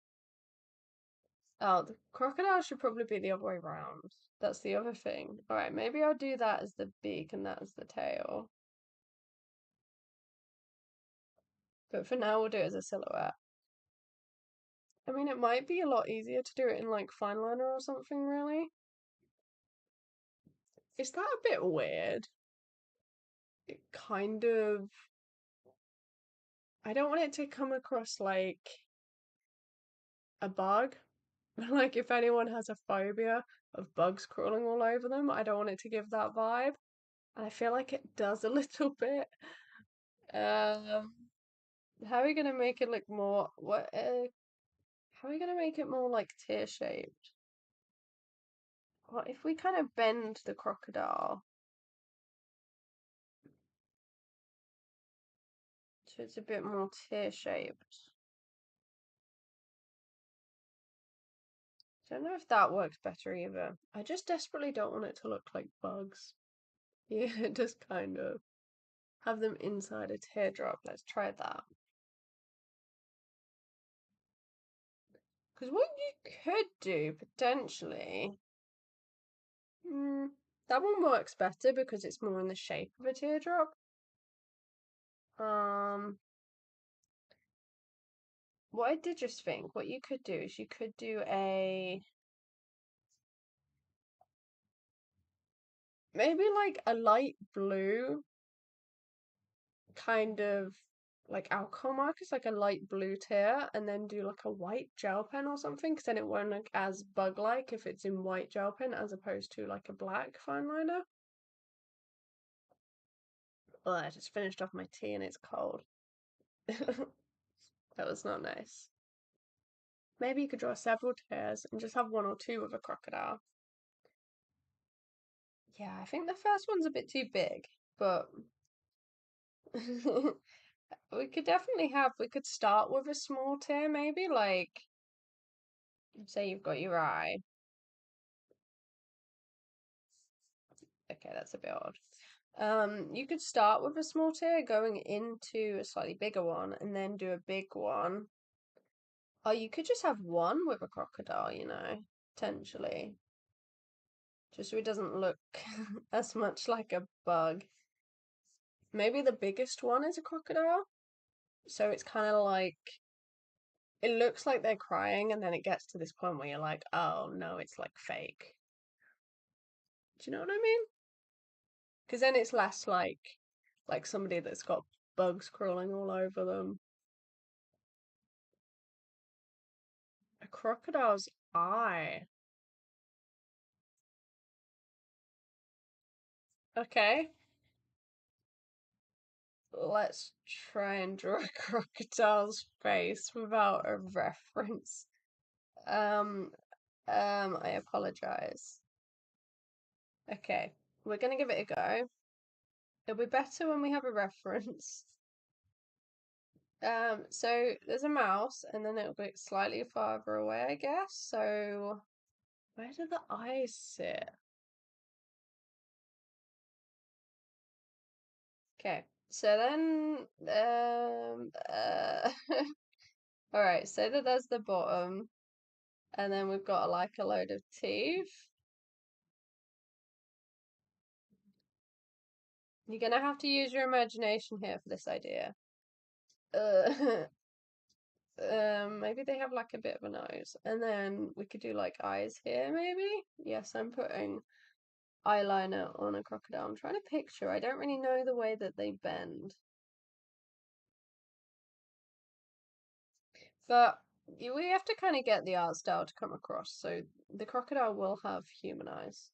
Oh, the crocodile should probably be the other way around. That's the other thing. Alright, maybe I'll do that as the beak and that as the tail. But for now, we'll do it as a silhouette. I mean, it might be a lot easier to do it in like fine liner or something, really. Is that a bit weird? It kind of. I don't want it to come across like a bug. Like, if anyone has a phobia of bugs crawling all over them, I don't want it to give that vibe. And I feel like it does a little bit. Um, how are we gonna make it look more? What? How are we gonna make it more like tear shaped? Well, if we kind of bend the crocodile so it's a bit more tear shaped. Don't know if that works better either. I just desperately don't want it to look like bugs. Yeah, it does kind of. have them inside a teardrop. Let's try that. Because what you could do potentially, that one works better because it's more in the shape of a teardrop. What I did just think, what you could do is you could do maybe like a light blue kind of like alcohol markers, like a light blue tear, and then do like a white gel pen or something, because then it won't look as bug-like if it's in white gel pen as opposed to like a black fine liner. Oh, I just finished off my tea and it's cold. That was not nice. Maybe you could draw several tears and just have one or two of a crocodile. Yeah, I think the first one's a bit too big, but we could start with a small tear, maybe, like, say you've got your eye. Okay, that's a bit odd. You could start with a small tear going into a slightly bigger one and then do a big one. Oh, you could just have one with a crocodile, potentially. Just so it doesn't look as much like a bug. Maybe the biggest one is a crocodile. So it's kind of like, it looks like they're crying, and then it gets to this point where you're like, oh no, it's like fake. Do you know what I mean? Because then it's less like somebody that's got bugs crawling all over them. A crocodile's eye. Okay, let's try and draw a crocodile's face without a reference. Um, I apologize. Okay, we're gonna give it a go. It'll be better when we have a reference. So there's a mouse, and then it'll be slightly farther away, I guess. So where do the eyes sit? Okay, so then all right, so that there's the bottom, and then we've got like a load of teeth. You're gonna have to use your imagination here for this idea. Uh, maybe they have like a bit of a nose, and then we could do like eyes here, maybe. Yes, I'm putting eyeliner on a crocodile. I'm trying to picture. I don't really know the way that they bend, but we have to kind of get the art style to come across. So the crocodile will have human eyes.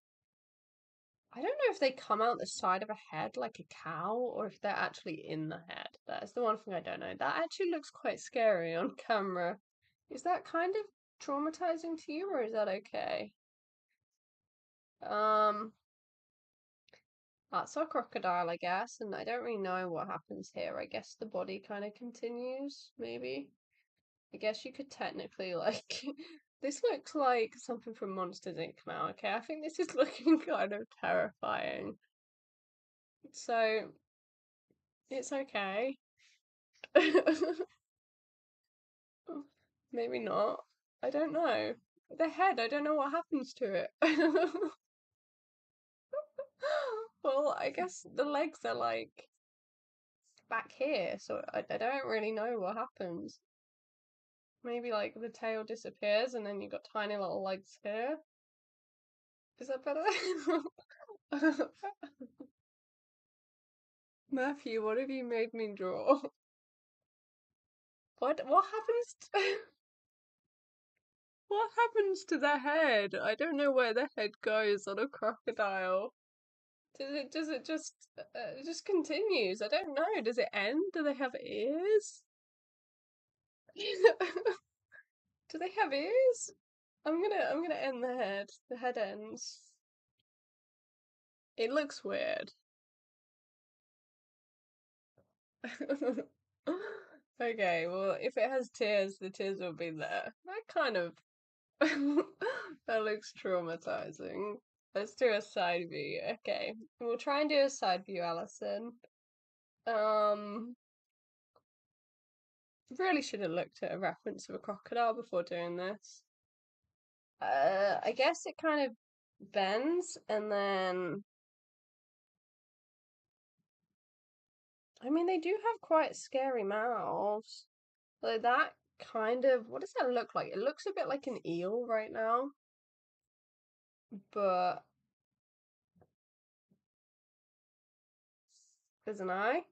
I don't know if they come out the side of a head like a cow or if they're actually in the head. That is the one thing I don't know. That actually looks quite scary on camera. Is that kind of traumatizing to you, or is that okay? Um, that's our crocodile, I guess, and I don't really know what happens here. I guess the body kind of continues, maybe. I guess you could technically like this looks like something from Monsters Inc. now, okay? I think this is looking kind of terrifying. So it's okay. Maybe not. I don't know. The head, I don't know what happens to it. Well, I guess the legs are like back here, so I don't really know what happens. Maybe like the tail disappears and then you've got tiny little legs here. Is that better? Matthew, what have you made me draw? What happens to, what happens to the head? I don't know where the head goes on a crocodile. It just continues? I don't know. Does it end? Do they have ears? Do they have ears? I'm gonna end the head. The head ends. It looks weird. Okay, well, if it has tears, the tears will be there. That kind of that looks traumatizing. Let's do a side view. Okay, we'll try and do a side view, Alison. Um, really should have looked at a reference of a crocodile before doing this. I guess it kind of bends and then I mean they do have quite scary mouths. Like that kind of what does that look like? It looks a bit like an eel right now, but there's an eye.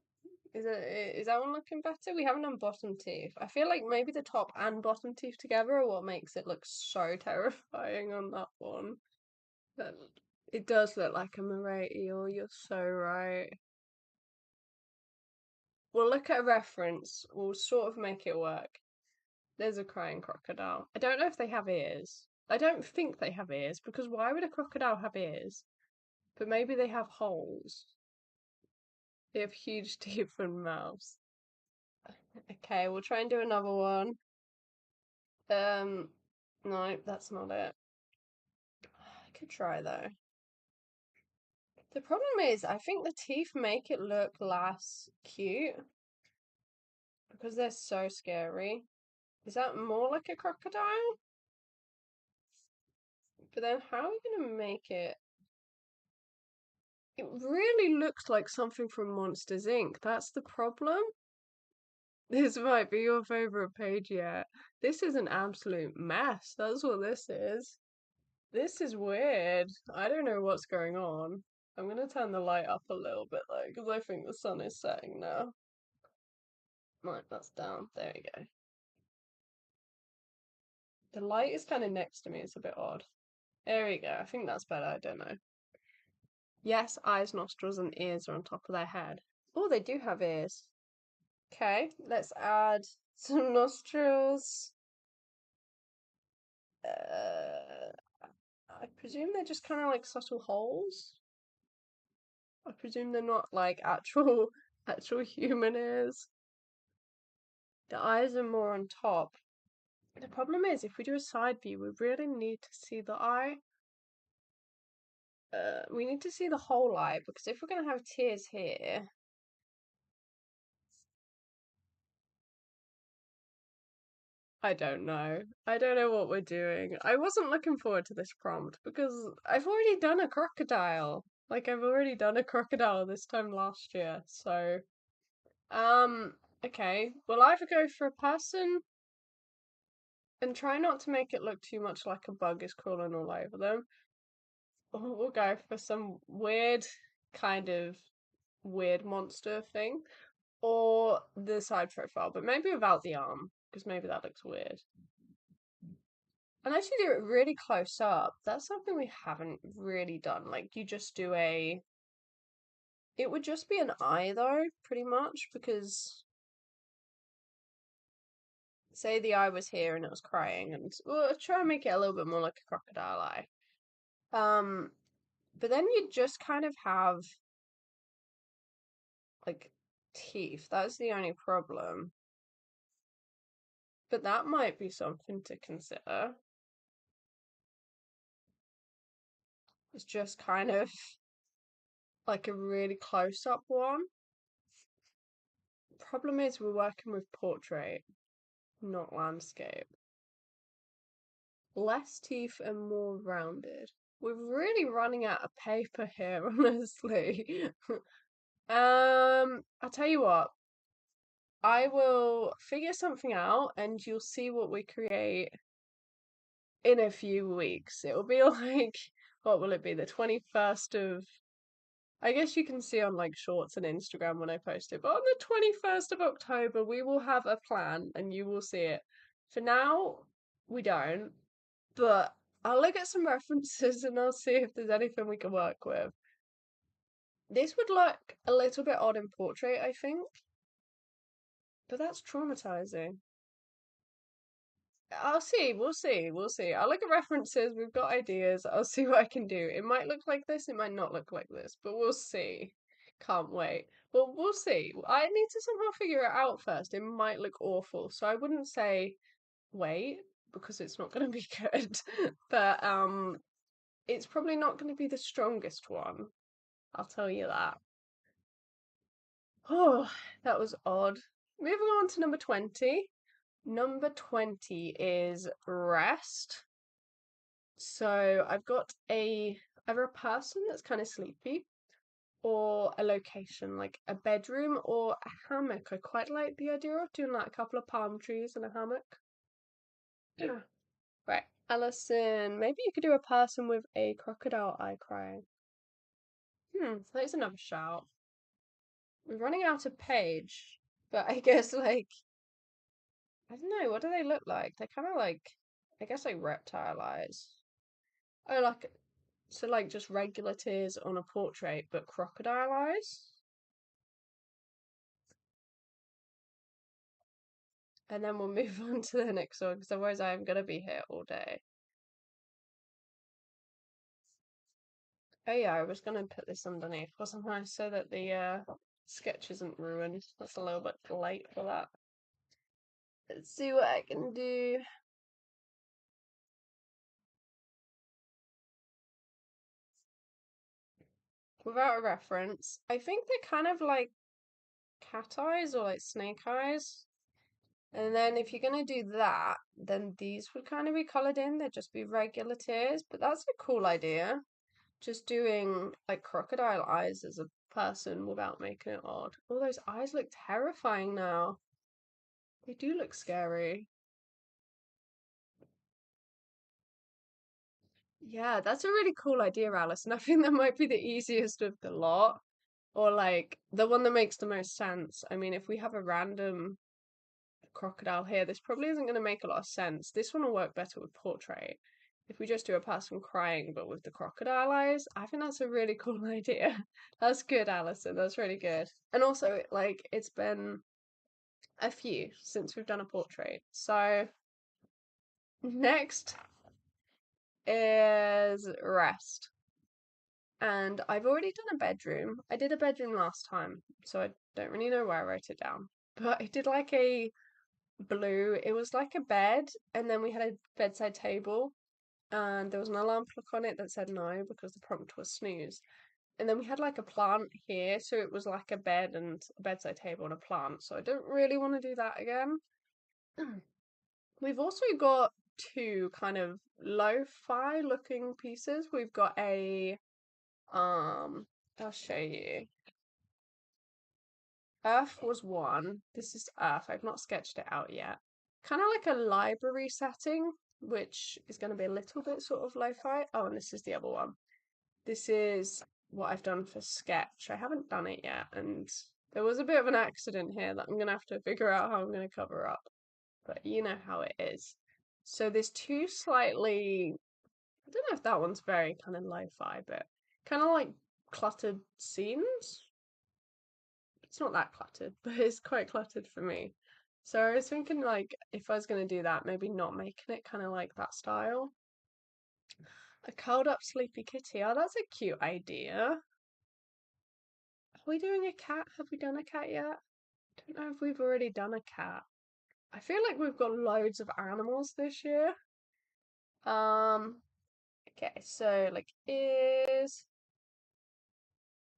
Is that one looking better? We haven't done bottom teeth. I feel like maybe the top and bottom teeth together are what makes it look so terrifying on that one. But it does look like a moray eel, you're so right. We'll look at a reference, we'll sort of make it work. There's a crying crocodile. I don't know if they have ears. I don't think they have ears, because why would a crocodile have ears? But maybe they have holes. They have huge teeth and mouths. Okay, we'll try and do another one. Um, no, that's not it. I could try though. The problem is, I think the teeth make it look less cute because they're so scary. Is that more like a crocodile? But then how are we going to make it? It really looks like something from Monsters Inc. That's the problem. This might be your favorite page yet. This is an absolute mess. That's what this is. This is weird. I don't know what's going on. I'm gonna turn the light up a little bit though, because I think the sun is setting now. Right, that's down. There we go. The light is kind of next to me. It's a bit odd. There we go. I think that's better. I don't know. Yes, eyes, nostrils, and ears are on top of their head. Oh, they do have ears. Okay, let's add some nostrils. I presume they're just kind of like subtle holes. I presume they're not like actual actual human ears. The eyes are more on top. The problem is, if we do a side view, we really need to see the eye. We need to see the whole eye because if we're going to have tears here, I don't know. I don't know what we're doing. I wasn't looking forward to this prompt because I've already done a crocodile. Like I've already done a crocodile this time last year. So, um, okay. We'll either go for a person and try not to make it look too much like a bug is crawling all over them. Or we'll go for some weird kind of weird monster thing. Or the side profile, but maybe without the arm, because maybe that looks weird. Unless you do it really close up, that's something we haven't really done. Like you just do a it would just be an eye though, pretty much, because say the eye was here and it was crying and we'll try and make it a little bit more like a crocodile eye. Um but then you just kind of have like teeth. That's the only problem. But that might be something to consider. It's just kind of like a really close up one. Problem is we're working with portrait, not landscape. Less teeth and more rounded. We're really running out of paper here, honestly. I'll tell you what. I will figure something out and you'll see what we create in a few weeks. It will be like, what will it be? The 21st of I guess you can see on like shorts and Instagram when I post it, but on the 21st of October, we will have a plan and you will see it. For now, we don't, but I'll look at some references and I'll see if there's anything we can work with. This would look a little bit odd in portrait, I think, but that's traumatizing. I'll see, we'll see. I'll look at references, we've got ideas, I'll see what I can do. It might look like this, it might not look like this, but we'll see. Can't wait. Well, we'll see. I need to somehow figure it out first. It might look awful, so I wouldn't say wait, because it's not going to be good. But it's probably not going to be the strongest one. I'll tell you that. Oh, that was odd. Moving on to number 20. Number 20 is rest. So either a person that's kind of sleepy or a location like a bedroom or a hammock. I quite like the idea of doing like a couple of palm trees and a hammock. Yeah. Right, Alison, maybe you could do a person with a crocodile eye crying. That's another shout. We're running out of page, but I guess like I don't know, what do they look like? They're kind of like I guess like reptile eyes. Oh, like so like just regular tears on a portrait, but crocodile eyes. And then we'll move on to the next one because otherwise I'm gonna be here all day. Oh yeah, I was gonna put this underneath, wasn't I? So that the sketch isn't ruined. That's a little bit late for that. Let's see what I can do. Without a reference, I think they're kind of like cat eyes or like snake eyes. And then if you're gonna do that, then these would kind of be coloured in. They'd just be regular tears. But that's a cool idea. Just doing like crocodile eyes as a person without making it odd. All those eyes look terrifying now. They do look scary. Yeah, that's a really cool idea, Alice. And I think that might be the easiest of the lot. Or like the one that makes the most sense. I mean, if we have a random crocodile here, this probably isn't going to make a lot of sense. This one will work better with portrait. If we just do a person crying but with the crocodile eyes, I think that's a really cool idea. That's good, Alison. That's really good. And also, like, it's been a few since we've done a portrait. So next is rest. And I've already done a bedroom. I did a bedroom last time, so I don't really know where I wrote it down. But I did like a blue, it was like a bed, and then we had a bedside table, and there was an alarm clock on it that said no because the prompt was snooze. And then we had like a plant here, so it was like a bed and a bedside table and a plant. So I don't really want to do that again. We've also got two kind of lo-fi looking pieces. We've got um, I'll show you. Earth was one. This is Earth. I've not sketched it out yet. Kind of like a library setting, which is going to be a little bit sort of lo-fi. Oh, and this is the other one. This is what I've done for sketch. I haven't done it yet, and there was a bit of an accident here that I'm going to have to figure out how I'm going to cover up. But you know how it is. So there's two slightly, I don't know if that one's very kind of lo-fi, but kind of like cluttered scenes. It's not that cluttered, but it's quite cluttered for me. So I was thinking like if I was gonna do that, maybe not making it kind of like that style. A curled up sleepy kitty. Oh, that's a cute idea. Are we doing a cat? Have we done a cat yet? Don't know if we've already done a cat. I feel like we've got loads of animals this year. Um, okay, so like is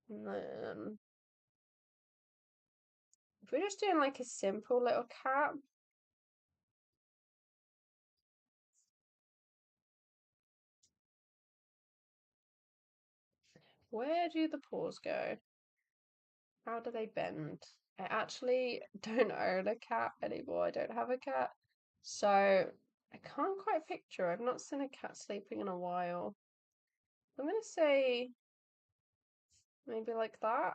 and then if we're just doing like a simple little cat, where do the paws go? How do they bend? I actually don't own a cat anymore. I don't have a cat. So I can't quite picture. I've not seen a cat sleeping in a while. I'm gonna say maybe like that.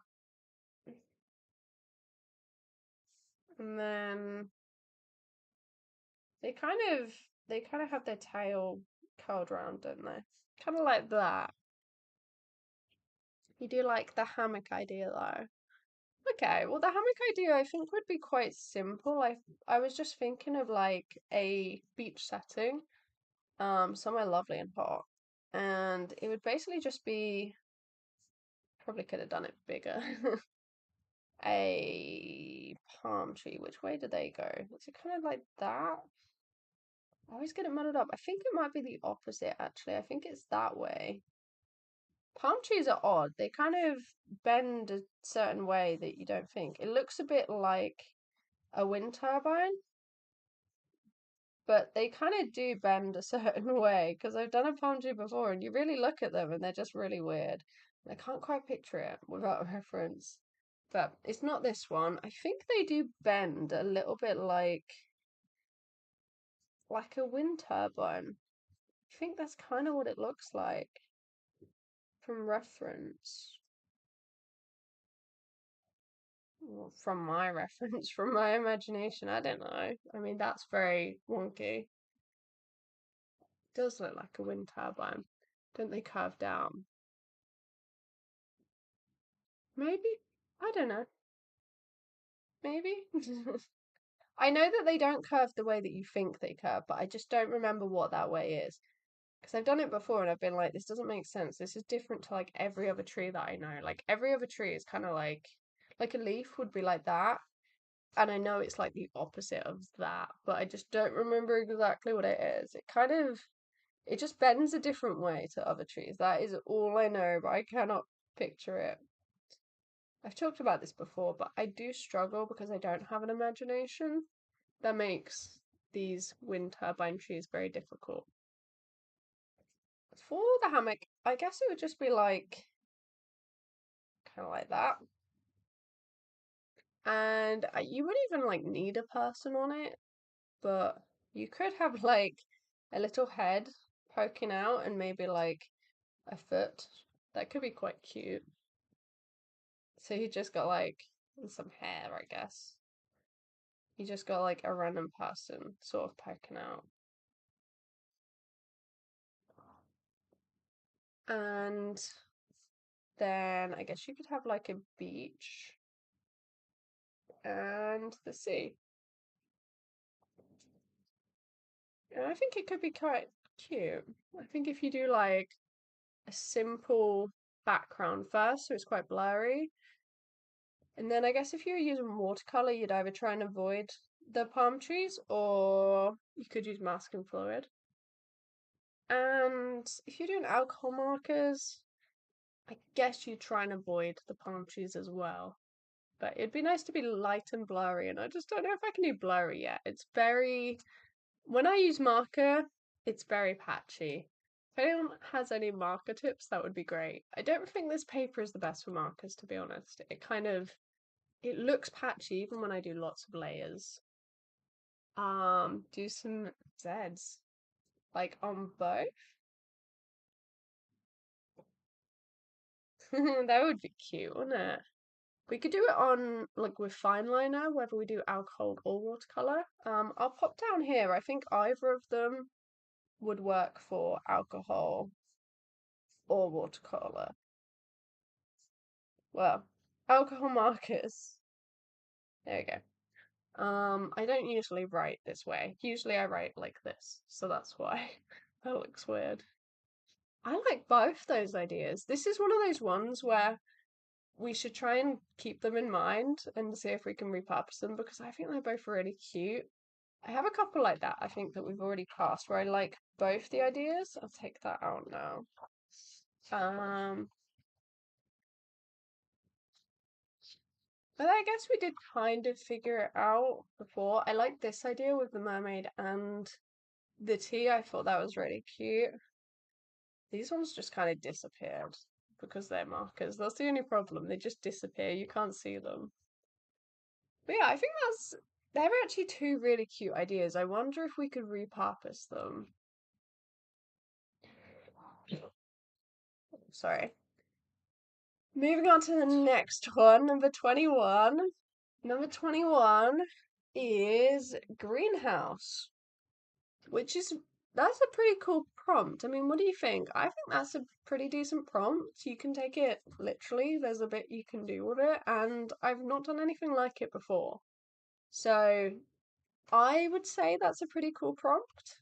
And then they kind of have their tail curled around, don't they? Kind of like that. You do like the hammock idea though. Okay, well the hammock idea I think would be quite simple. I was just thinking of like a beach setting, somewhere lovely and hot. And it would basically just be, probably could have done it bigger. A palm tree. Which way do they go? Is it kind of like that? I always get it muddled up. I think it might be the opposite actually. I think it's that way. Palm trees are odd. They kind of bend a certain way that you don't think. It looks a bit like a wind turbine, but they kind of do bend a certain way because I've done a palm tree before and you really look at them and they're just really weird. I can't quite picture it without a reference. But it's not this one. I think they do bend a little bit like a wind turbine. I think that's kind of what it looks like from reference. Well, from my reference, from my imagination, I don't know. I mean, that's very wonky. Does look like a wind turbine. Don't they curve down? Maybe? I don't know. Maybe? I know that they don't curve the way that you think they curve, but I just don't remember what that way is. Because I've done it before and I've been like, this doesn't make sense. This is different to like every other tree that I know. Like every other tree is kind of like a leaf would be like that. And I know it's like the opposite of that, but I just don't remember exactly what it is. It just bends a different way to other trees. That is all I know, but I cannot picture it. I've talked about this before, but I do struggle because I don't have an imagination. That makes these wind turbine trees very difficult. For the hammock, I guess it would just be like kind of like that. And you wouldn't even like need a person on it, but you could have like a little head poking out and maybe like a foot. That could be quite cute. So you just got like some hair, I guess. You just got like a random person sort of poking out. And then I guess you could have like a beach and the sea. And I think it could be quite cute. I think if you do like a simple background first, so it's quite blurry, and then I guess if you're using watercolor, you'd either try and avoid the palm trees or you could use masking fluid. And if you're doing alcohol markers, I guess you try and avoid the palm trees as well. But it'd be nice to be light and blurry, and I just don't know if I can do blurry yet. It's very, when I use marker, it's very patchy. If anyone has any marker tips, that would be great. I don't think this paper is the best for markers, to be honest. It looks patchy even when I do lots of layers. Do some Zs, like on both. That would be cute, wouldn't it? We could do it on like with fine liner, whether we do alcohol or watercolor. I'll pop down here. I think either of them would work for alcohol or watercolor. Well, alcohol markers. There we go. I don't usually write this way. Usually I write like this, so that's why that looks weird. I like both those ideas. This is one of those ones where we should try and keep them in mind and see if we can repurpose them because I think they're both really cute. I have a couple like that I think that we've already cast where I like both the ideas. I'll take that out now. Um, but I guess we did kind of figure it out before. I like this idea with the mermaid and the tea. I thought that was really cute. These ones just kind of disappeared because they're markers. That's the only problem. They just disappear. You can't see them. But yeah, I think they're actually two really cute ideas. I wonder if we could repurpose them. Sorry. Moving on to the next one, number 21. Number 21 is greenhouse, which is that's a pretty cool prompt. I mean, what do you think? I think that's a pretty decent prompt. You can take it literally. There's a bit you can do with it, and I've not done anything like it before. So I would say that's a pretty cool prompt.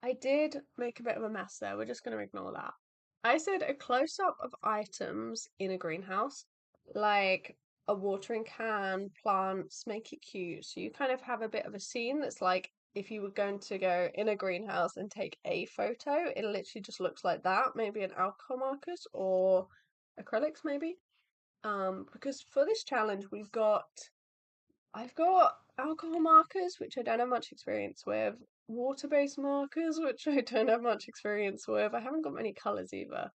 I did make a bit of a mess there. We're just going to ignore that. I said a close up of items in a greenhouse, like a watering can, plants, make it cute. So you kind of have a bit of a scene that's like if you were going to go in a greenhouse and take a photo, it literally just looks like that. Maybe an alcohol markers or acrylics, maybe. Because for this challenge, I've got alcohol markers, which I don't have much experience with, water-based markers, which I don't have much experience with. I haven't got many colours either.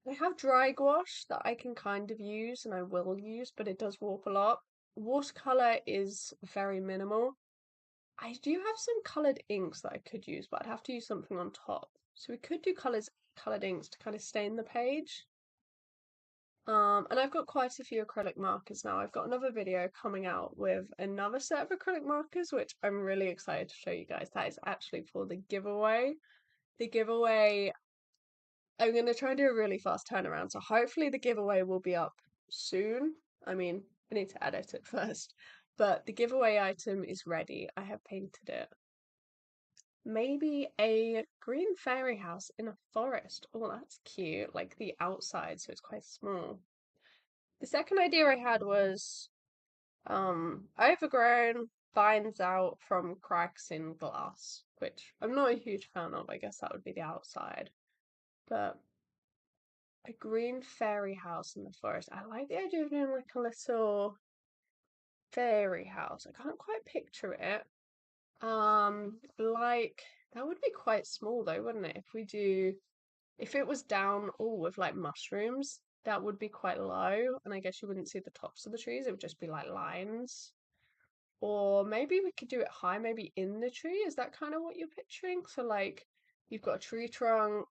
I have dry gouache that I can kind of use and I will use, but it does warp a lot. Watercolor is very minimal. I do have some coloured inks that I could use, but I'd have to use something on top. So we could do coloured inks to kind of stain the page. And I've got quite a few acrylic markers now. I've got another video coming out with another set of acrylic markers, which I'm really excited to show you guys. That is actually for the giveaway. The giveaway, I'm going to try and do a really fast turnaround. So hopefully the giveaway will be up soon. I mean, I need to edit it first. But the giveaway item is ready. I have painted it. Maybe a green fairy house in a forest. Oh, that's cute. Like the outside, so it's quite small. The second idea I had was overgrown, vines out from cracks in glass, which I'm not a huge fan of. I guess that would be the outside. But a green fairy house in the forest. I like the idea of doing like a little fairy house. I can't quite picture it. Like that would be quite small though, wouldn't it? If it was down all with like mushrooms, that would be quite low, and I guess you wouldn't see the tops of the trees, it would just be like lines. Or maybe we could do it high, maybe in the tree. Is that kind of what you're picturing? So like you've got a tree trunk,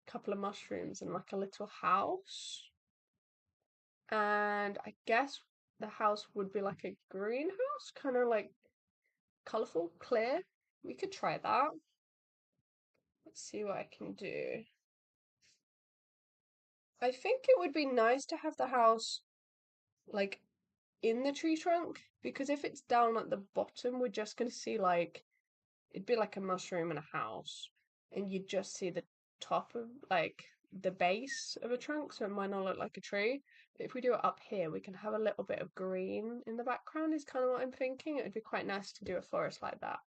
a couple of mushrooms, and like a little house. And I guess the house would be like a greenhouse, kind of like colourful, clear. We could try that. Let's see what I can do. I think it would be nice to have the house like in the tree trunk, because if it's down at the bottom, we're just going to see like it'd be like a mushroom in a house, and you'd just see the top of like the base of a trunk, so it might not look like a tree. But if we do it up here, we can have a little bit of green in the background, is kind of what I'm thinking. It'd be quite nice to do a forest like that.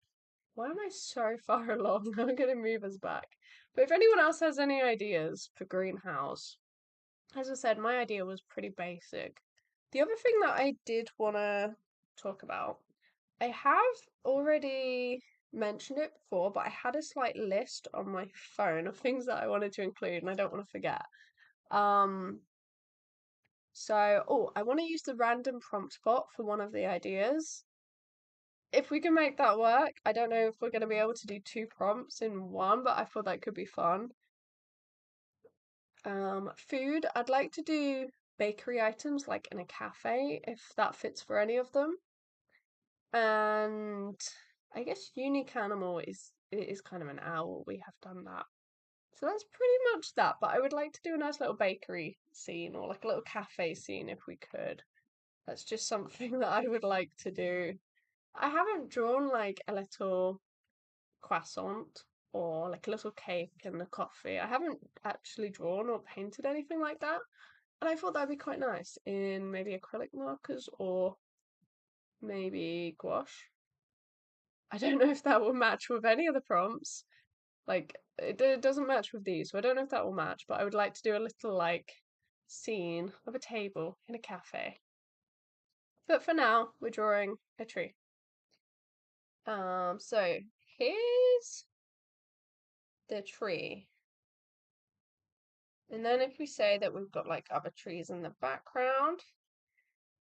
Why am I so far along? I'm going to move us back. But if anyone else has any ideas for greenhouse, as I said, my idea was pretty basic. The other thing that I did want to talk about, I have already mentioned it before, but I had a slight list on my phone of things that I wanted to include, and I don't want to forget. Um, I want to use the random prompt bot for one of the ideas. If we can make that work, I don't know if we're going to be able to do two prompts in one, but I thought that could be fun. Food, I'd like to do bakery items like in a cafe, if that fits for any of them. And I guess unique animal is kind of an owl. We have done that. So that's pretty much that. But I would like to do a nice little bakery scene or like a little cafe scene if we could. That's just something that I would like to do. I haven't drawn like a little croissant or like a little cake and a coffee. I haven't actually drawn or painted anything like that. And I thought that'd be quite nice in maybe acrylic markers or maybe gouache. I don't know if that will match with any of the prompts. Like, it doesn't match with these, so I don't know if that will match, but I would like to do a little, like, scene of a table in a cafe. But for now, we're drawing a tree. So here's the tree. And then if we say that we've got, like, other trees in the background,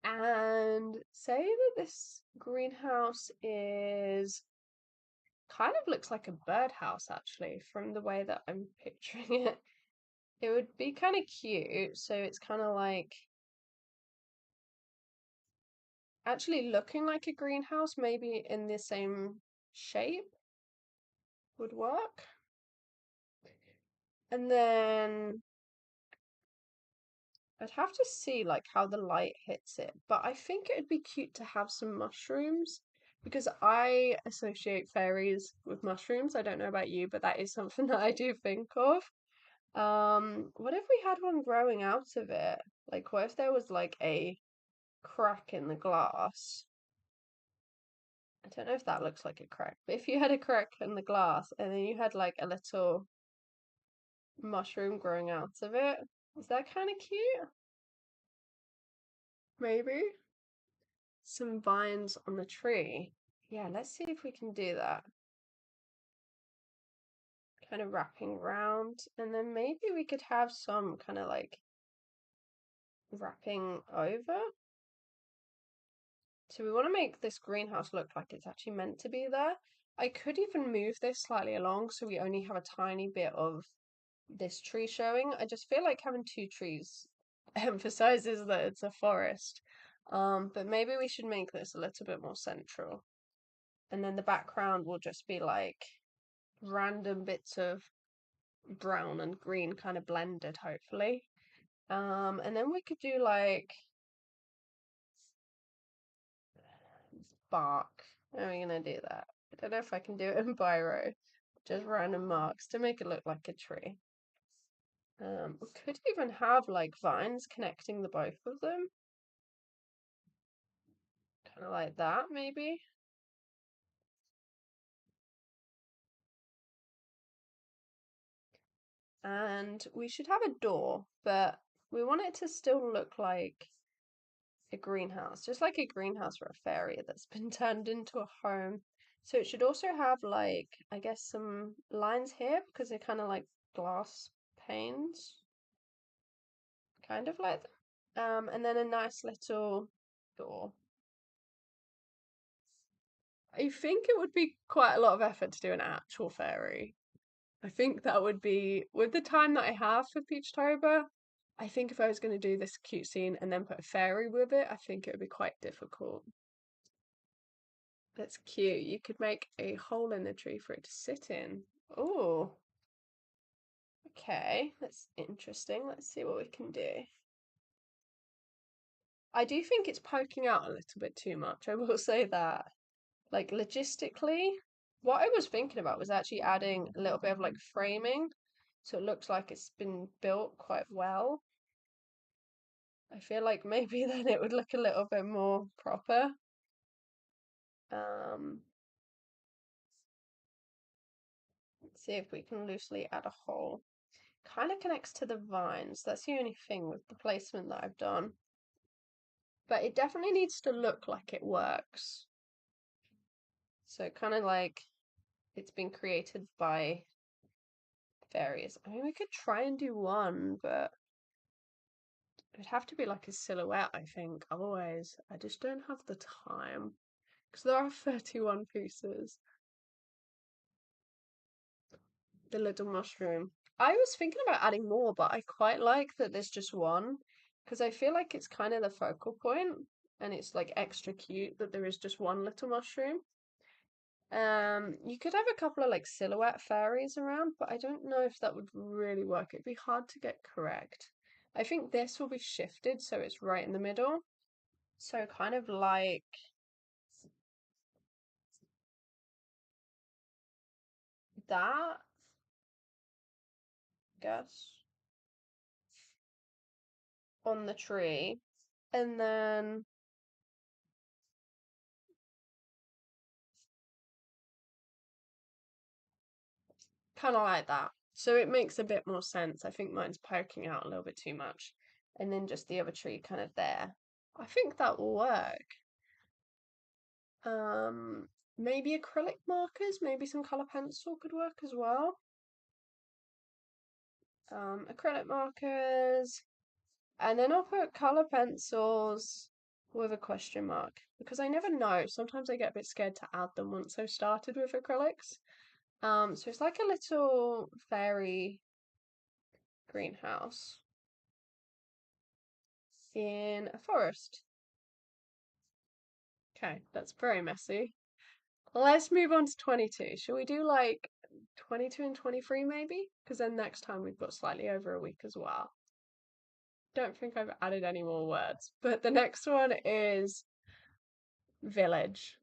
and say that this greenhouse is kind of looks like a birdhouse actually from the way that I'm picturing it. It would be kind of cute. So it's kind of like actually looking like a greenhouse, maybe in the same shape would work. And then I'd have to see like how the light hits it, but I think it'd be cute to have some mushrooms because I associate fairies with mushrooms. I don't know about you, but that is something that I do think of. What if we had one growing out of it? Like, what if there was like a crack in the glass? I don't know if that looks like a crack, but if you had a crack in the glass and then you had like a little mushroom growing out of it, is that kind of cute? Maybe? Some vines on the tree. Yeah, let's see if we can do that. Kind of wrapping around, and then maybe we could have some kind of like wrapping over. So we want to make this greenhouse look like it's actually meant to be there. I could even move this slightly along so we only have a tiny bit of this tree showing. I just feel like having two trees emphasizes that it's a forest. But maybe we should make this a little bit more central. And then the background will just be like random bits of brown and green kind of blended, hopefully. And then we could do like bark. How are we gonna do that? I don't know if I can do it in biro. Just random marks to make it look like a tree. We could even have like vines connecting the both of them. Kind of like that, maybe. And we should have a door, but we want it to still look like a greenhouse, just like a greenhouse for a fairy that's been turned into a home. So it should also have like, I guess, some lines here because they're kind of like glass panes, kind of like that. And then a nice little door. I think it would be quite a lot of effort to do an actual fairy. I think that would be, with the time that I have for Peachtober, I think if I was going to do this cute scene and then put a fairy with it, I think it would be quite difficult. That's cute. You could make a hole in the tree for it to sit in. Oh, okay. That's interesting. Let's see what we can do. I do think it's poking out a little bit too much. I will say that. Like, logistically, what I was thinking about was actually adding a little bit of like framing so it looks like it's been built quite well. I feel like maybe then it would look a little bit more proper. Um, let's see if we can loosely add a hole. Kind of connects to the vines. That's the only thing with the placement that I've done. But it definitely needs to look like it works. So kind of like it's been created by fairies. I mean, we could try and do one, but it'd have to be like a silhouette, I think. Otherwise, I just don't have the time. Because there are 31 pieces. The little mushroom. I was thinking about adding more, but I quite like that there's just one. Because I feel like it's kind of the focal point, and it's like extra cute that there is just one little mushroom. You could have a couple of like silhouette fairies around, but I don't know if that would really work. It'd be hard to get correct. I think this will be shifted so it's right in the middle. So kind of like that, I guess, on the tree. And then kind of like that. So it makes a bit more sense. I think mine's poking out a little bit too much. And then just the other tree kind of there. I think that will work. Um, maybe acrylic markers, maybe some colour pencil could work as well. Acrylic markers, and then I'll put colour pencils with a question mark because I never know. Sometimes I get a bit scared to add them once I've started with acrylics. So it's like a little fairy greenhouse in a forest. Okay, that's very messy. Let's move on to 22. Shall we do like 22 and 23 maybe? Because then next time we've got slightly over a week as well. Don't think I've added any more words, but the next one is village.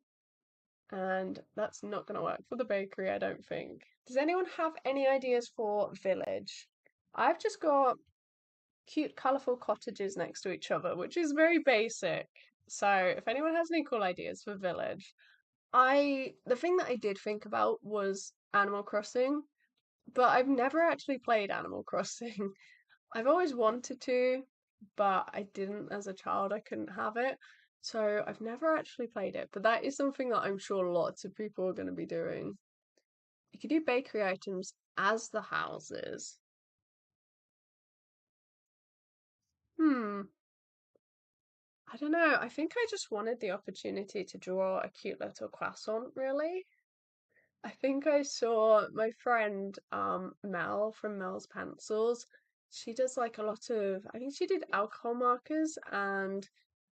And that's not going to work for the bakery, I don't think. Does anyone have any ideas for village? I've just got cute, colourful cottages next to each other, which is very basic. So if anyone has any cool ideas for village, The thing that I did think about was Animal Crossing, but I've never actually played Animal Crossing. I've always wanted to, but I didn't as a child. I couldn't have it. So I've never actually played it, but that is something that I'm sure lots of people are going to be doing. You could do bakery items as the houses. Hmm, I don't know. I think I just wanted the opportunity to draw a cute little croissant, really. I think I saw my friend Mel from Mel's Pencils. She does like a lot of, I think she did alcohol markers and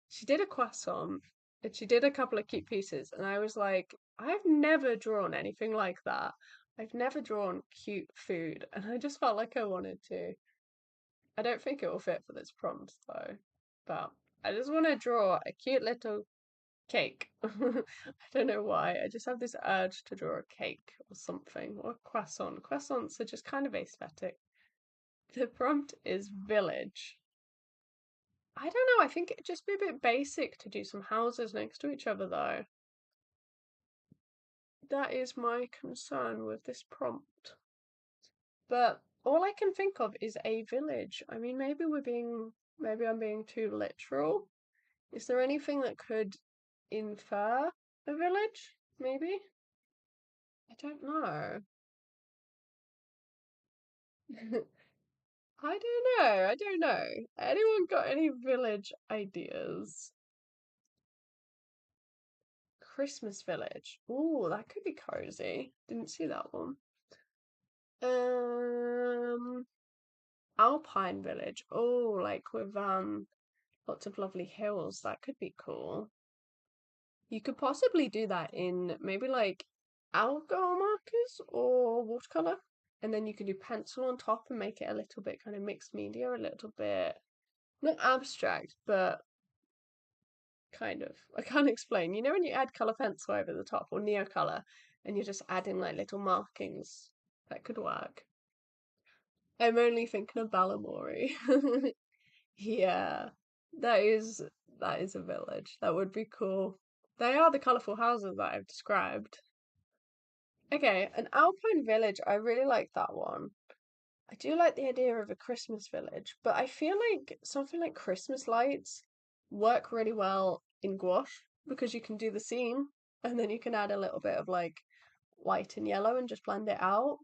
she did a croissant and she did a couple of cute pieces. And I was like, I've never drawn anything like that. I've never drawn cute food. And I just felt like I wanted to. I don't think it will fit for this prompt though, but I just want to draw a cute little cake. I don't know why. I just have this urge to draw a cake or something, or a croissant. Croissants are just kind of aesthetic. The prompt is village. I don't know. I think it'd just be a bit basic to do some houses next to each other, though. That is my concern with this prompt. But all I can think of is a village. I mean, maybe I'm being too literal. Is there anything that could infer a village? Maybe? I don't know. I don't know. I don't know. Anyone got any village ideas? Christmas village. Ooh, that could be cozy. Didn't see that one. Um, Alpine village. Oh, like with lots of lovely hills. That could be cool. You could possibly do that in maybe like alcohol markers or watercolor. And then you can do pencil on top and make it a little bit kind of mixed media, a little bit not abstract, but kind of. I can't explain. You know when you add color pencil over the top or neocolor and you're just adding like little markings? That could work. I'm only thinking of Balamori. Yeah. That is that is a village. That would be cool. They are the colourful houses that I've described. Okay, an alpine village. I really like that one. I do like the idea of a Christmas village, but I feel like something like Christmas lights work really well in gouache because you can do the scene and then you can add a little bit of like white and yellow and just blend it out.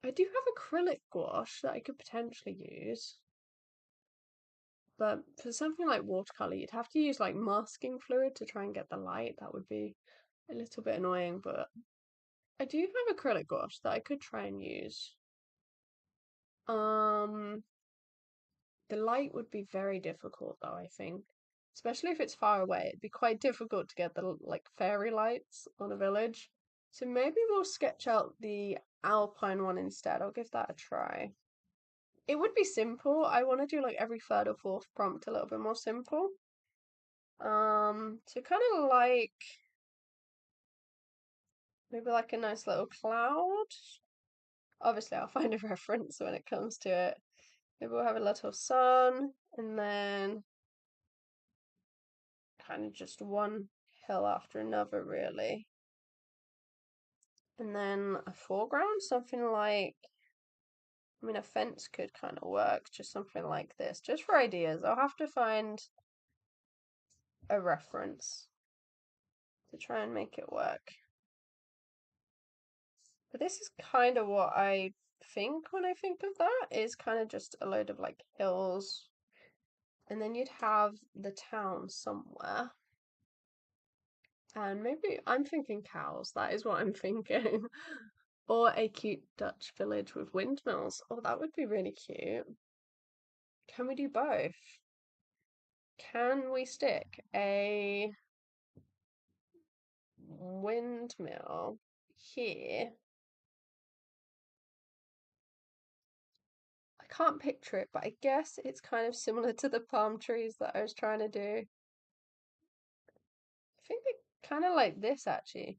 I do have acrylic gouache that I could potentially use, but for something like watercolor, you'd have to use like masking fluid to try and get the light. That would be a little bit annoying, but I do have acrylic gouache that I could try and use. Um, The light would be very difficult though, I think. Especially if it's far away. It'd be quite difficult to get the like fairy lights on a village. So maybe we'll sketch out the alpine one instead. I'll give that a try. It would be simple. I want to do like every third or fourth prompt a little bit more simple. So kind of like maybe like a nice little cloud. Obviously, I'll find a reference when it comes to it. Maybe we'll have a little sun and then kind of just one hill after another, really. And then a foreground, something like, I mean, a fence could kind of work, just something like this, just for ideas. I'll have to find a reference to try and make it work. But this is kind of what I think when I think of that, is kind of just a load of like hills. And then you'd have the town somewhere. And maybe I'm thinking cows. That is what I'm thinking. Or a cute Dutch village with windmills. Oh, that would be really cute. Can we do both? Can we stick a windmill here? I can't picture it, but I guess it's kind of similar to the palm trees that I was trying to do. I think they kind of like this actually.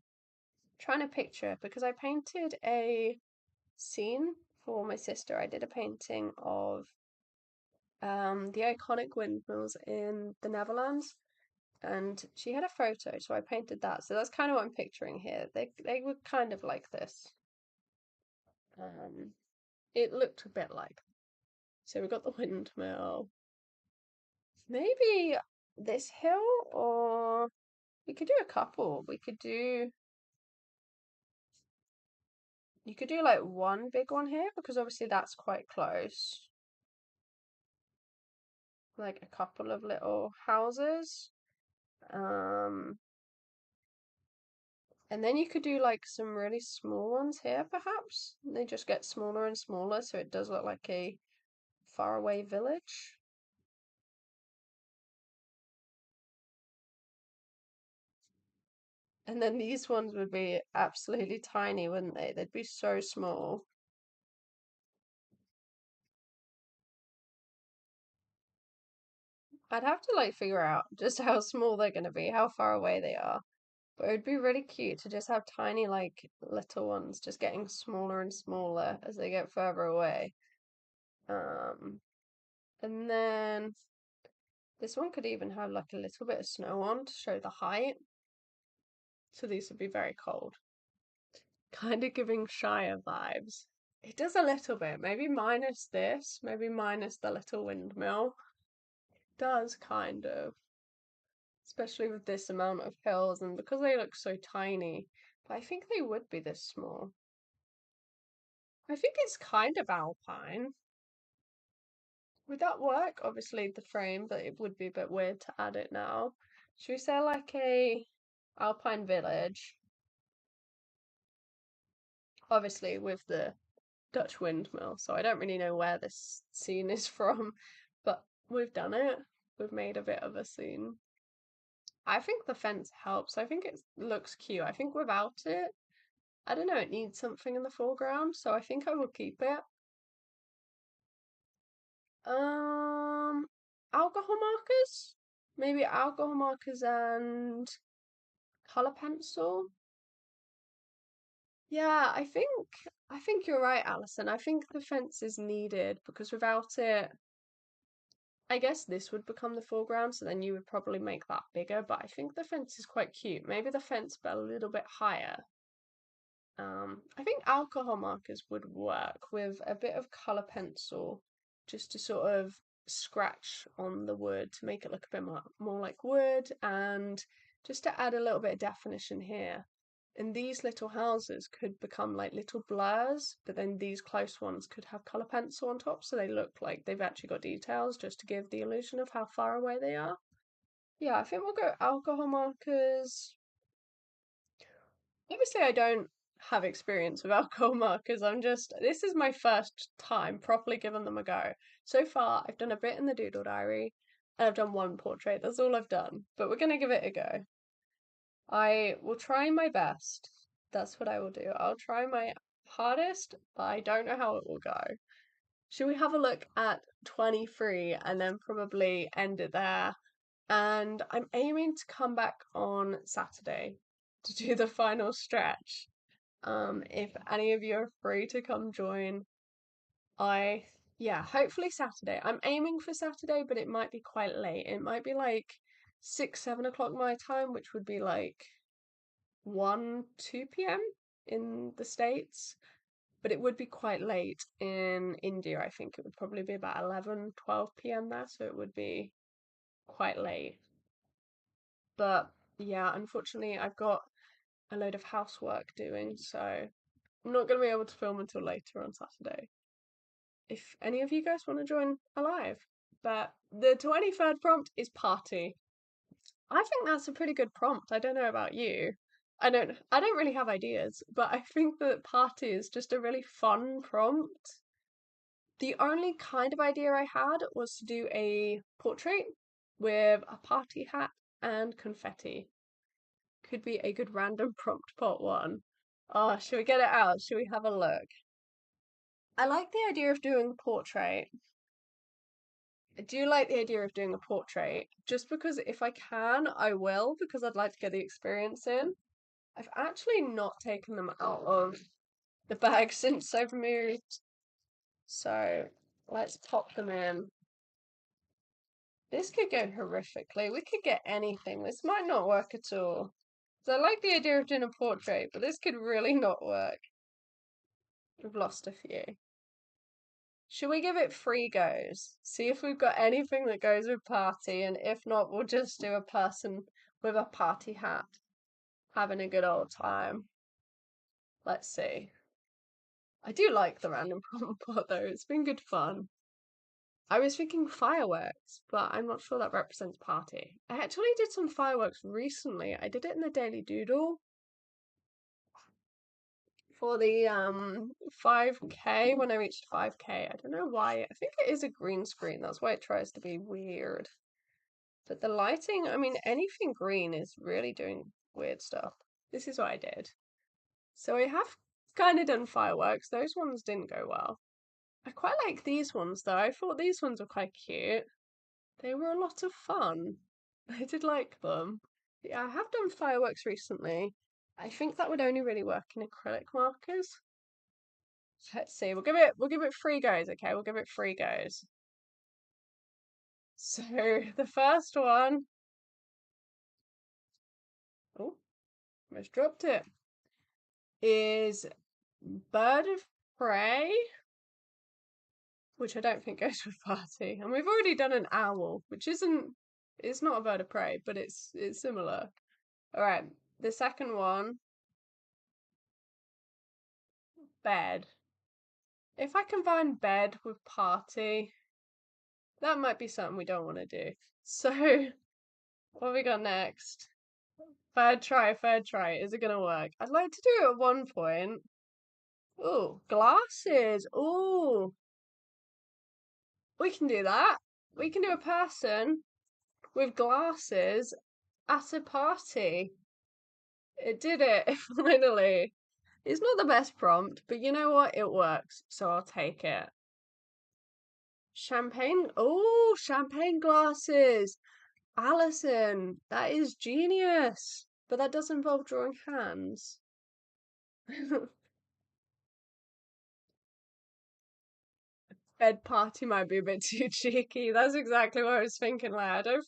Trying to picture because I painted a scene for my sister. I did a painting of the iconic windmills in the Netherlands, and she had a photo, so I painted that. So that's kind of what I'm picturing here. They were kind of like this. It looked a bit like. So we got the windmill. Maybe this hill, or we could do a couple. You could do like one big one here because obviously that's quite close. Like a couple of little houses. And then you could do like some really small ones here, perhaps. They just get smaller and smaller, so it does look like a faraway village. And then these ones would be absolutely tiny, wouldn't they? They'd be so small. I'd have to like figure out just how small they're going to be, how far away they are. But it would be really cute to just have tiny, like, little ones just getting smaller and smaller as they get further away. Um, and then this one could even have like a little bit of snow on to show the height. So these would be very cold. Kind of giving Shire vibes. It does a little bit, maybe minus this, maybe minus the little windmill. It does kind of, especially with this amount of hills and because they look so tiny. But I think they would be this small. I think it's kind of alpine. Would that work? Obviously the frame, but it would be a bit weird to add it now. Should we say like a alpine village? Obviously with the Dutch windmill, so I don't really know where this scene is from, but we've done it. We've made a bit of a scene. I think the fence helps. I think it looks cute. I think without it, I don't know, it needs something in the foreground, so I think I will keep it. Um, Alcohol markers? Maybe alcohol markers and color pencil. Yeah, I think you're right, Alison. I think the fence is needed because without it, I guess this would become the foreground, so then you would probably make that bigger, but I think the fence is quite cute. Maybe the fence but a little bit higher. I think alcohol markers would work with a bit of color pencil just to sort of scratch on the wood to make it look a bit more like wood and just to add a little bit of definition here. And these little houses could become like little blurs, but then these close ones could have color pencil on top so they look like they've actually got details just to give the illusion of how far away they are. Yeah, I think we'll go alcohol markers. Obviously, I don't have experience with alcohol markers. This is my first time properly giving them a go. So far, I've done a bit in the doodle diary and I've done one portrait. That's all I've done, but we're going to give it a go. I will try my best. That's what I will do. I'll try my hardest, but I don't know how it will go. Should we have a look at 23 and then probably end it there? And I'm aiming to come back on Saturday to do the final stretch. If any of you are free to come join, I yeah, hopefully Saturday. I'm aiming for Saturday, but it might be quite late. It might be like 6, 7 o'clock my time, which would be like 1, 2 p.m. in the States. But it would be quite late in India. I think it would probably be about 11, 12 p.m. there, so it would be quite late. But yeah, unfortunately, I've got a load of housework doing, so I'm not going to be able to film until later on Saturday. If any of you guys want to join alive. But the 23rd prompt is party. I think that's a pretty good prompt. I don't know about you. I don't really have ideas, but I think that party is just a really fun prompt. The only kind of idea I had was to do a portrait with a party hat and confetti. Could be a good random prompt part one. Oh, should we get it out? Should we have a look? I like the idea of doing a portrait. I do like the idea of doing a portrait, just because if I can, I will, because I'd like to get the experience in. I've actually not taken them out of the bag since I've moved, so let's pop them in. This could go horrifically. We could get anything. This might not work at all. So I like the idea of doing a portrait, but this could really not work. We've lost a few. Should we give it 3 goes? See if we've got anything that goes with party, and if not, we'll just do a person with a party hat having a good old time. Let's see. I do like the random prompt part though, it's been good fun. I was thinking fireworks, but I'm not sure that represents party. I actually did some fireworks recently. I did it in the Daily Doodle for the 5K when I reached 5K. I don't know why. I think it is a green screen. That's why it tries to be weird. But the lighting, I mean, anything green is really doing weird stuff. This is what I did. So I have kind of done fireworks. Those ones didn't go well. I quite like these ones though. I thought these ones were quite cute. They were a lot of fun. I did like them. Yeah, I have done fireworks recently. I think that would only really work in acrylic markers. Let's see. We'll give it 3 goes, okay? We'll give it 3 goes. So the first one. Oh, almost dropped it. Is bird of prey, which I don't think goes with party. And we've already done an owl, which it's not a bird of prey, but it's similar. All right, the second one, bed. If I combine bed with party, that might be something we don't want to do. So, what have we got next? Third try, third try. Is it gonna work? I'd like to do it at one point. Oh, glasses. Oh, we can do that. We can do a person with glasses at a party. It did it, finally. It's not the best prompt, but you know what? It works, so I'll take it. Champagne. Oh, champagne glasses. Alison, that is genius. But that does involve drawing hands. Bed party might be a bit too cheeky. That's exactly what I was thinking. Like, I don't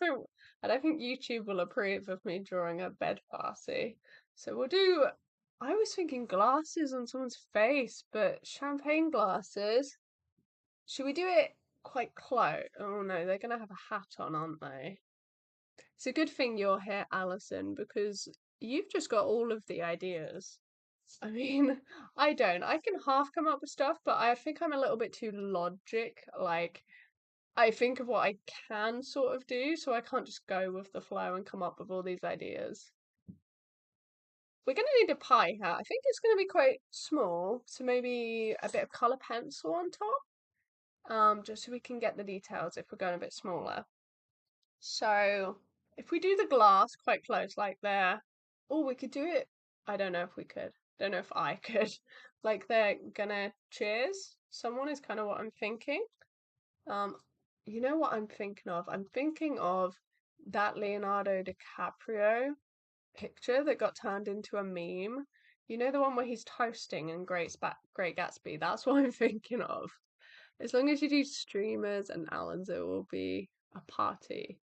think YouTube will approve of me drawing a bed party. So we'll do. I was thinking glasses on someone's face, but champagne glasses. Should we do it quite close? Oh no, they're gonna have a hat on, aren't they? It's a good thing you're here, Alison, because you've just got all of the ideas. I mean, I don't. I can half come up with stuff, but I think I'm a little bit too logic. Like, I think of what I can sort of do, so I can't just go with the flow and come up with all these ideas. We're going to need a pie hat. I think it's going to be quite small, so maybe a bit of colour pencil on top, just so we can get the details if we're going a bit smaller. So if we do the glass quite close, like there, oh, we could do it. I don't know if we could. Don't know if I could. Like they're gonna cheers. Someone is kind of what I'm thinking. Um, you know what I'm thinking of? I'm thinking of that Leonardo DiCaprio picture that got turned into a meme. You know the one where he's toasting in Great Gatsby? That's what I'm thinking of. As long as you do streamers and Allens, it will be a party.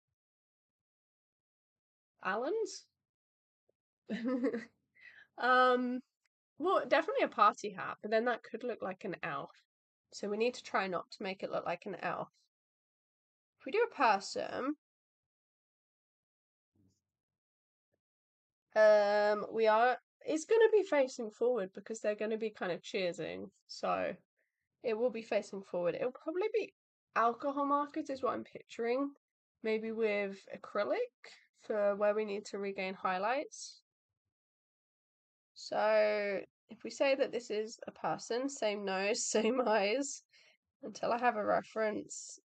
Allens? um, well, definitely a party hat, but then that could look like an elf. So we need to try not to make it look like an elf. If we do a person, it's going to be facing forward because they're going to be kind of cheersing. So it will be facing forward. It'll probably be alcohol markers is what I'm picturing. Maybe with acrylic for where we need to regain highlights. So if we say that this is a person, same nose, same eyes, until I have a reference,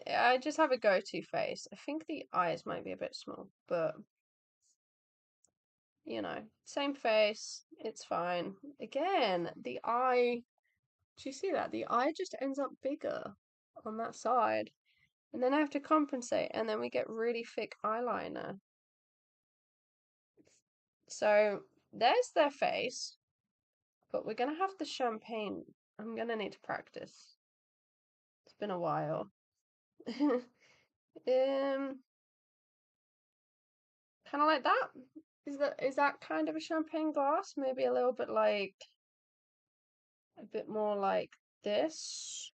I just have a go-to face. I think the eyes might be a bit small, but you know, same face, it's fine. Again, the eye, do you see that? The eye just ends up bigger on that side. And then I have to compensate, and then we get really thick eyeliner. So there's their face, but we're gonna have the champagne. I'm gonna need to practice. It's been a while. Um, kind of like that. Is that kind of a champagne glass? Maybe a little bit like a bit more like this.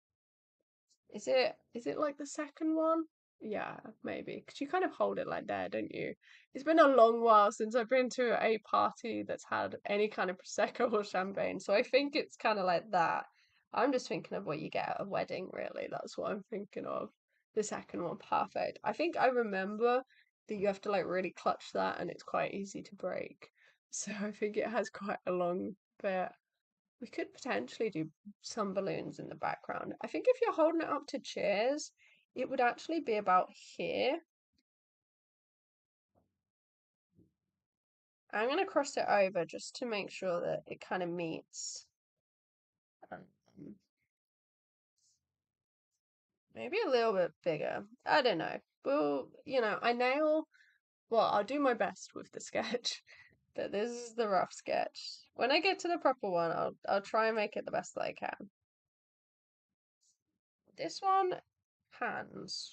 Is it like the second one? Yeah, maybe. Because you kind of hold it like that, don't you? It's been a long while since I've been to a party that's had any kind of prosecco or champagne, so I think it's kind of like that. I'm just thinking of what you get at a wedding, really. That's what I'm thinking of. The second one, perfect. I think I remember that you have to like really clutch that, and it's quite easy to break. So I think it has quite a long bit. We could potentially do some balloons in the background. I think if you're holding it up to cheers, it would actually be about here. I'm going to cross it over just to make sure that it kind of meets. Um, maybe a little bit bigger. I don't know. Well, I'll do my best with the sketch, but this is the rough sketch. When I get to the proper one, I'll try and make it the best that I can. This one, hands.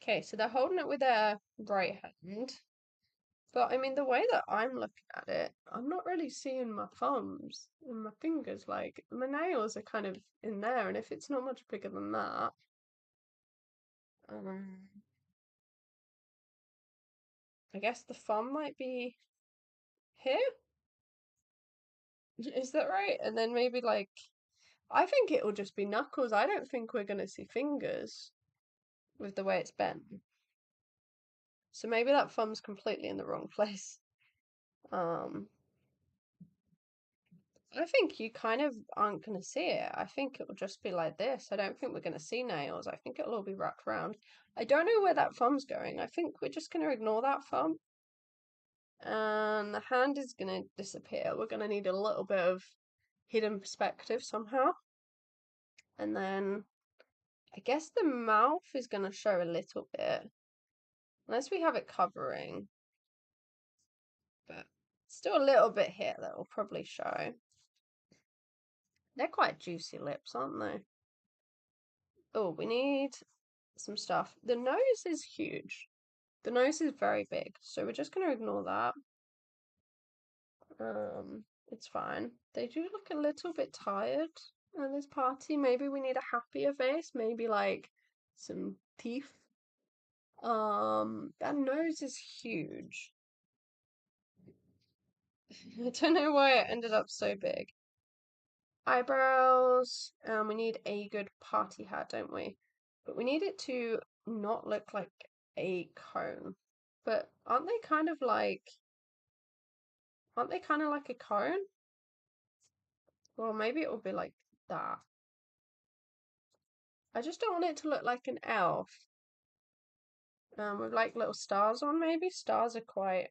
Okay, so they're holding it with their right hand. But I mean, the way that I'm looking at it, I'm not really seeing my thumbs and my fingers. Like, my nails are kind of in there, and if it's not much bigger than that, um, I guess the thumb might be here. Is that right? And then maybe like, I think it will just be knuckles. I don't think we're gonna see fingers with the way it's bent. So maybe that thumb's completely in the wrong place. Um, I think you kind of aren't going to see it. I think it will just be like this. I don't think we're going to see nails. I think it'll all be wrapped around. I don't know where that thumb's going. I think we're just going to ignore that thumb. And the hand is going to disappear. We're going to need a little bit of hidden perspective somehow. And then I guess the mouth is going to show a little bit. Unless we have it covering. But still a little bit here that will probably show. They're quite juicy lips, aren't they? Oh, we need some stuff. The nose is huge. The nose is very big, so we're just going to ignore that. It's fine. They do look a little bit tired at this party. Maybe we need a happier face. Maybe like some teeth. That nose is huge. I don't know why it ended up so big. Eyebrows. We need a good party hat, don't we? But we need it to not look like a cone. But aren't they kind of like a cone? Well, maybe it will be like that. I just don't want it to look like an elf. With like little stars on, maybe. Stars are quite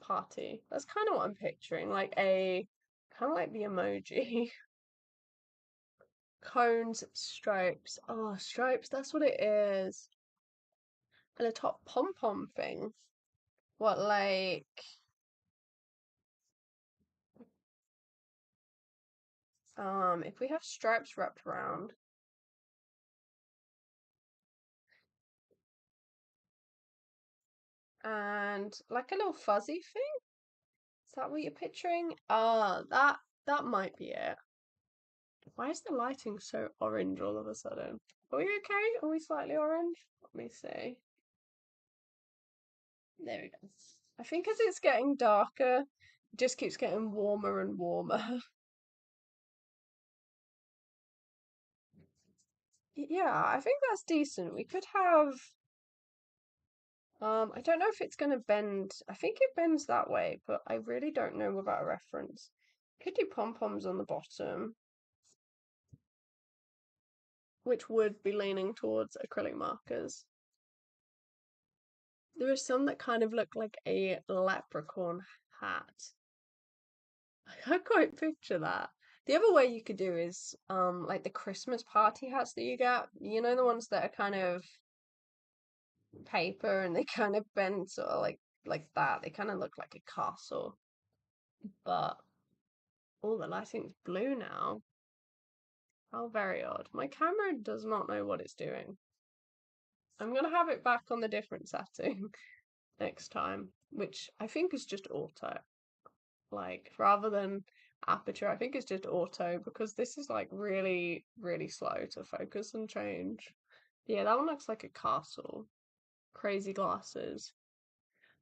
party. That's kind of what I'm picturing. Kind of like the emoji. Cones, stripes. Oh, stripes, that's what it is. And a top pom-pom thing. What, if we have stripes wrapped around, and like a little fuzzy thing? Is that what you're picturing? That might be it. Why is the lighting so orange all of a sudden? Are we okay? Are we slightly orange? Let me see. There we go. I think as it's getting darker, it just keeps getting warmer and warmer. Yeah, I think that's decent. We could have I don't know if it's gonna bend. I think it bends that way, but I really don't know without a reference. Could do pom-poms on the bottom, which would be leaning towards acrylic markers. There are some that kind of look like a leprechaun hat. I can't quite picture that. The other way you could do is like the Christmas party hats that you get. You know, the ones that are kind of paper and they kind of bend sort of like that. They kind of look like a castle. But oh, the lighting's blue now. How very odd. My camera does not know what it's doing. I'm gonna have it back on the different setting next time, which I think is just auto. Like rather than aperture, I think it's just auto because this is like really, really slow to focus and change. Yeah, that one looks like a castle. Crazy glasses.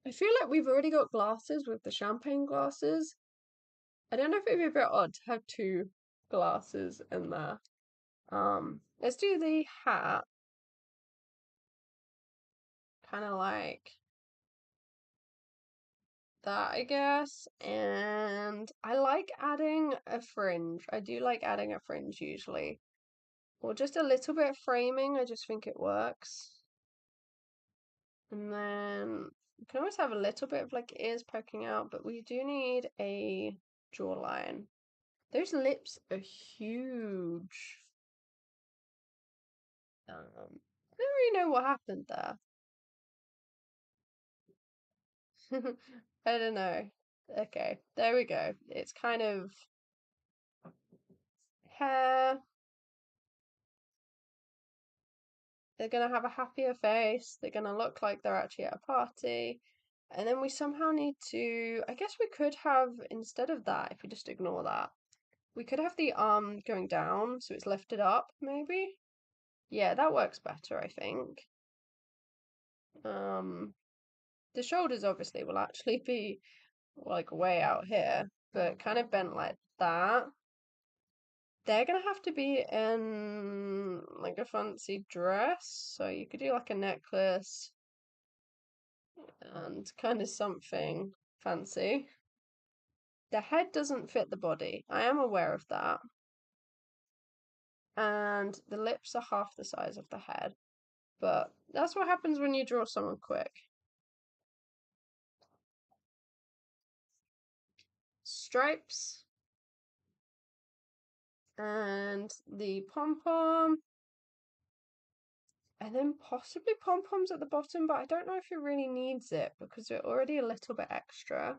I feel like we've already got glasses with the champagne glasses. I don't know if it'd be a bit odd to have two glasses in there. Let's do the hat. Kind of like that, I guess. And I like adding a fringe. I do like adding a fringe usually. Or just a little bit of framing. I just think it works. And then you can always have a little bit of like ears poking out, but we do need a jawline. Those lips are huge. I don't really know what happened there. I don't know. Okay, there we go. It's kind of hair. They're gonna have a happier face. They're gonna look like they're actually at a party. And then we somehow need to, I guess we could have, instead of that, if we just ignore that, we could have the arm going down so it's lifted up, maybe? Yeah, that works better, I think. Um, the shoulders obviously will actually be like way out here, but kind of bent like that. They're gonna have to be in like a fancy dress, so you could do like a necklace and kind of something fancy. The head doesn't fit the body. I am aware of that. And the lips are half the size of the head. But that's what happens when you draw someone quick. Stripes and the pom pom, and then possibly pom poms at the bottom, but I don't know if it really needs it because we're already a little bit extra.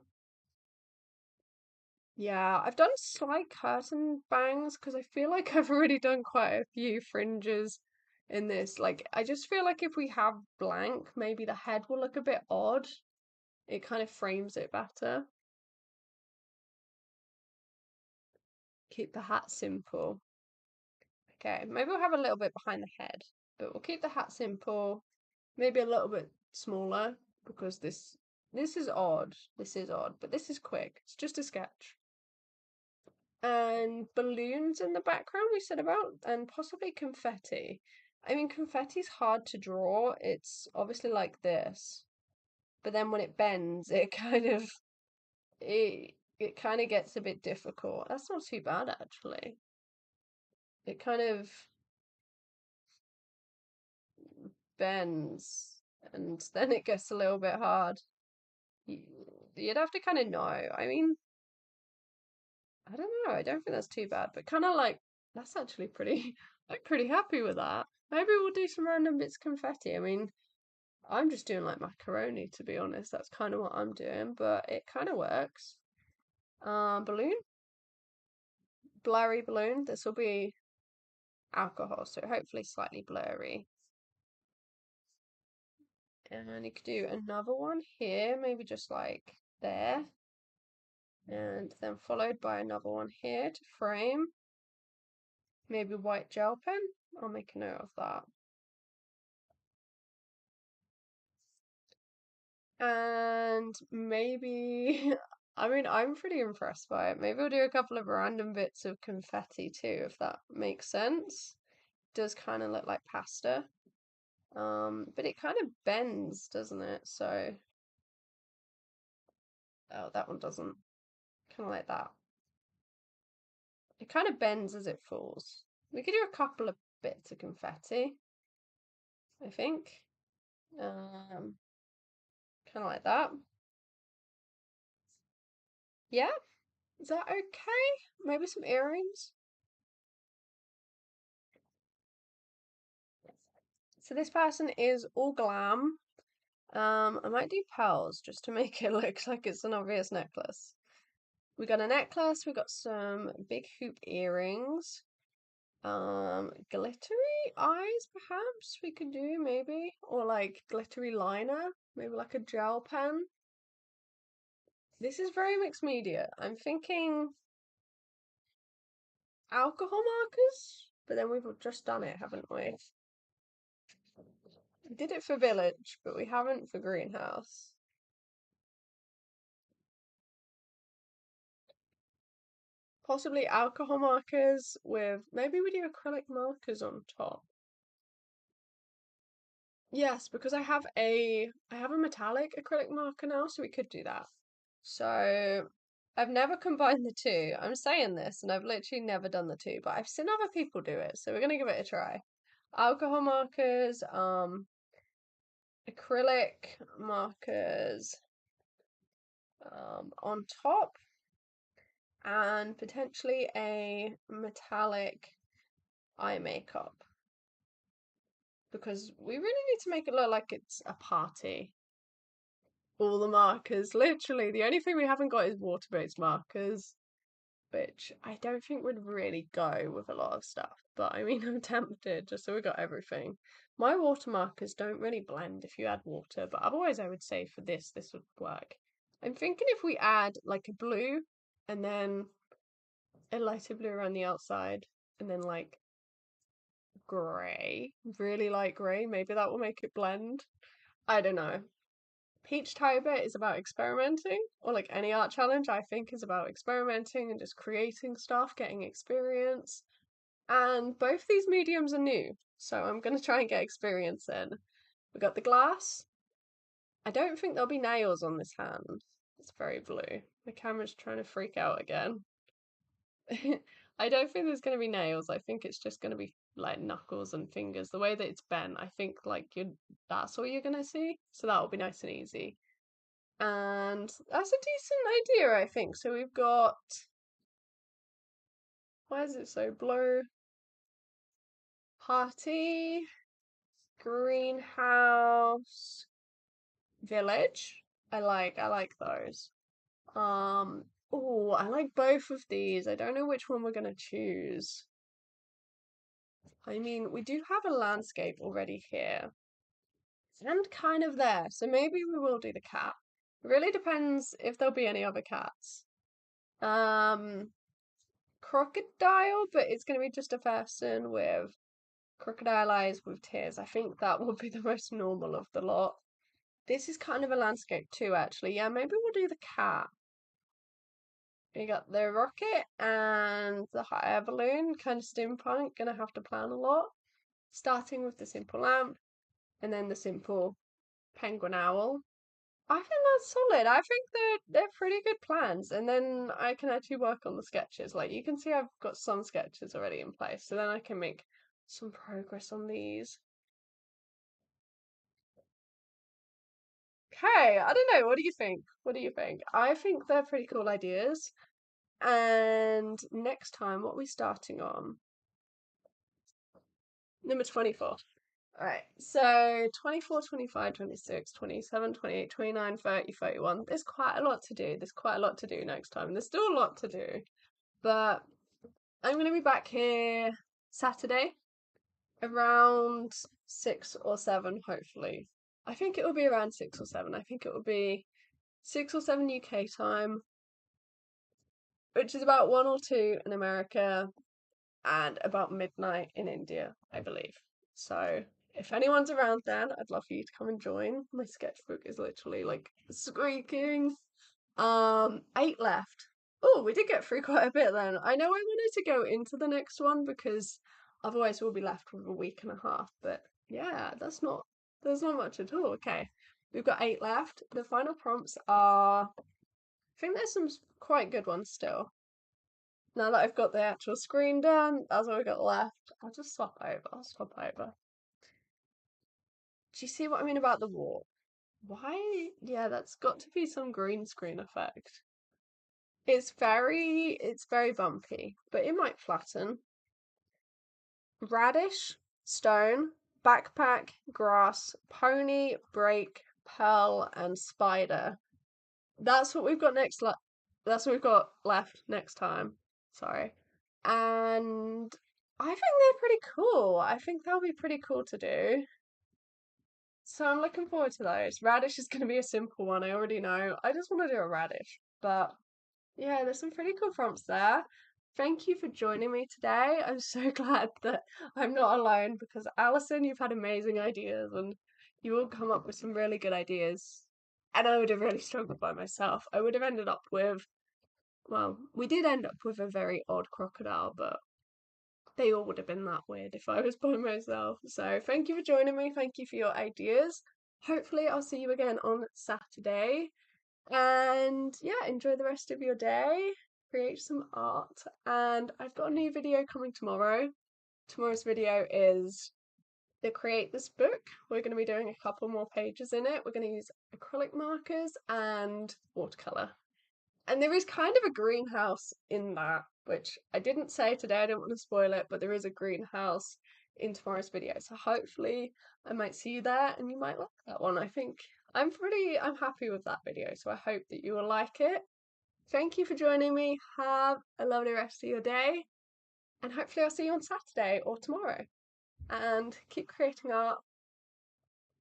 Yeah, I've done slight curtain bangs because I feel like I've already done quite a few fringes in this. Like, I just feel like if we have blank, maybe the head will look a bit odd. It kind of frames it better. Keep the hat simple. Okay, maybe we'll have a little bit behind the head, but we'll keep the hat simple. Maybe a little bit smaller because this is odd. This is odd, but this is quick. It's just a sketch. And balloons in the background we said about, and possibly confetti. I mean, confetti's hard to draw. It's obviously like this, but then when it bends, it it kind of gets a bit difficult. That's not too bad actually. It kind of bends, and then it gets a little bit hard. You, you'd have to kind of know. I mean, I don't know. I don't think that's too bad, but kind of like that's actually pretty. I'm pretty happy with that. Maybe we'll do some random bits of confetti. I mean, I'm just doing like macaroni to be honest. That's kind of what I'm doing, but it kind of works. Balloon, blurry balloon. This will be alcohol, so hopefully slightly blurry. And you could do another one here, maybe just like there, and then followed by another one here to frame. Maybe white gel pen. I'll make a note of that. And maybe, I mean, I'm pretty impressed by it. Maybe we'll do a couple of random bits of confetti too, if that makes sense. Does kind of look like pasta. But it kind of bends, doesn't it? So, oh, that one doesn't. Kind of like that. It kind of bends as it falls. We could do a couple of bits of confetti, I think. Kind of like that. Yeah, is that okay? Maybe some earrings. So this person is all glam. I might do pearls just to make it look like it's an obvious necklace. We got a necklace, we got some big hoop earrings. Glittery eyes, perhaps we could do, maybe, or like glittery liner, maybe like a gel pen. This is very mixed media. I'm thinking alcohol markers, but then we've just done it, haven't we? We did it for village, but we haven't for greenhouse. Possibly alcohol markers with, maybe we do acrylic markers on top. Yes, because I have a metallic acrylic marker now, so we could do that. So I've never combined the two. I'm saying this, and I've literally never done the two, but I've seen other people do it, so we're gonna give it a try. Alcohol markers, acrylic markers, on top, and potentially a metallic eye makeup because we really need to make it look like it's a party. All the markers, literally, the only thing we haven't got is water-based markers, which I don't think would really go with a lot of stuff. But I mean, I'm tempted just so we got everything. My water markers don't really blend if you add water, but otherwise, I would say for this would work. I'm thinking if we add like a blue and then a lighter blue around the outside, and then like grey, really light grey, maybe that will make it blend. I don't know. Peachtober is about experimenting, or like any art challenge, I think, is about experimenting and just creating stuff, getting experience. And both these mediums are new, so I'm going to try and get experience in. We got the glass. I don't think there'll be nails on this hand. It's very blue. The camera's trying to freak out again. I don't think there's going to be nails. I think it's just going to be like knuckles and fingers. The way that it's bent, I think like that's all you're going to see. So that'll be nice and easy. And that's a decent idea, I think. So we've got, why is it so blue? Party, greenhouse, village. I like those. Oh, I like both of these. I don't know which one we're gonna choose. I mean, we do have a landscape already here. And kind of there, so maybe we will do the cat. It really depends if there'll be any other cats. Um, crocodile, but it's going to be just a person with crocodile eyes with tears. I think that will be the most normal of the lot. This is kind of a landscape too, actually. Yeah, maybe we'll do the cat. We got the rocket and the hot air balloon, kind of steampunk. Gonna have to plan a lot. Starting with the simple lamp and then the simple penguin owl. I think that's solid. I think they're pretty good plans, and then I can actually work on the sketches. Like you can see, I've got some sketches already in place, so then I can make some progress on these. Okay, I don't know. What do you think? What do you think? I think they're pretty cool ideas. And next time, what are we starting on? Number 24. Alright, so 24, 25, 26, 27, 28, 29, 30, 31. There's quite a lot to do. There's quite a lot to do next time. There's still a lot to do. But I'm going to be back here Saturday around 6 or 7, hopefully. I think it will be around 6 or 7. I think it will be 6 or 7 UK time, which is about 1 or 2 in America, and about midnight in India, I believe. So if anyone's around then, I'd love for you to come and join. My sketchbook is literally like squeaking. 8 left. Oh, we did get through quite a bit then. I know I wanted to go into the next one because otherwise we'll be left with a week and a half. But yeah, there's not much at all. Okay. We've got 8 left. The final prompts are, I think there's some quite good ones still. Now that I've got the actual screen done, that's all we've got left. I'll just swap over. I'll swap over. Do you see what I mean about the wall? Why? Yeah, that's got to be some green screen effect. It's very bumpy, but it might flatten. Radish, stone, backpack, grass, pony, break, pearl, and spider. That's what we've got next. That's what we've got left next time. Sorry. And I think they're pretty cool. I think they'll be pretty cool to do. So I'm looking forward to those. Radish is going to be a simple one, I already know. I just want to do a radish. But yeah, there's some pretty cool prompts there. Thank you for joining me today. I'm so glad that I'm not alone because Alison, you've had amazing ideas and you all come up with some really good ideas. And I would have really struggled by myself. I would have ended up with, well, we did end up with a very odd crocodile, but they all would have been that weird if I was by myself. So thank you for joining me. Thank you for your ideas. Hopefully, I'll see you again on Saturday. And yeah, enjoy the rest of your day. Create some art. And I've got a new video coming tomorrow. Tomorrow's video is to create this book. We're going to be doing a couple more pages in it. We're going to use acrylic markers and watercolor. And there is kind of a greenhouse in that, which I didn't say today, I didn't want to spoil it, but there is a greenhouse in tomorrow's video. So hopefully I might see you there and you might like that one. I think I'm happy with that video, so I hope that you will like it. Thank you for joining me. Have a lovely rest of your day, and hopefully I'll see you on Saturday or tomorrow. And keep creating art.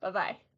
Bye bye.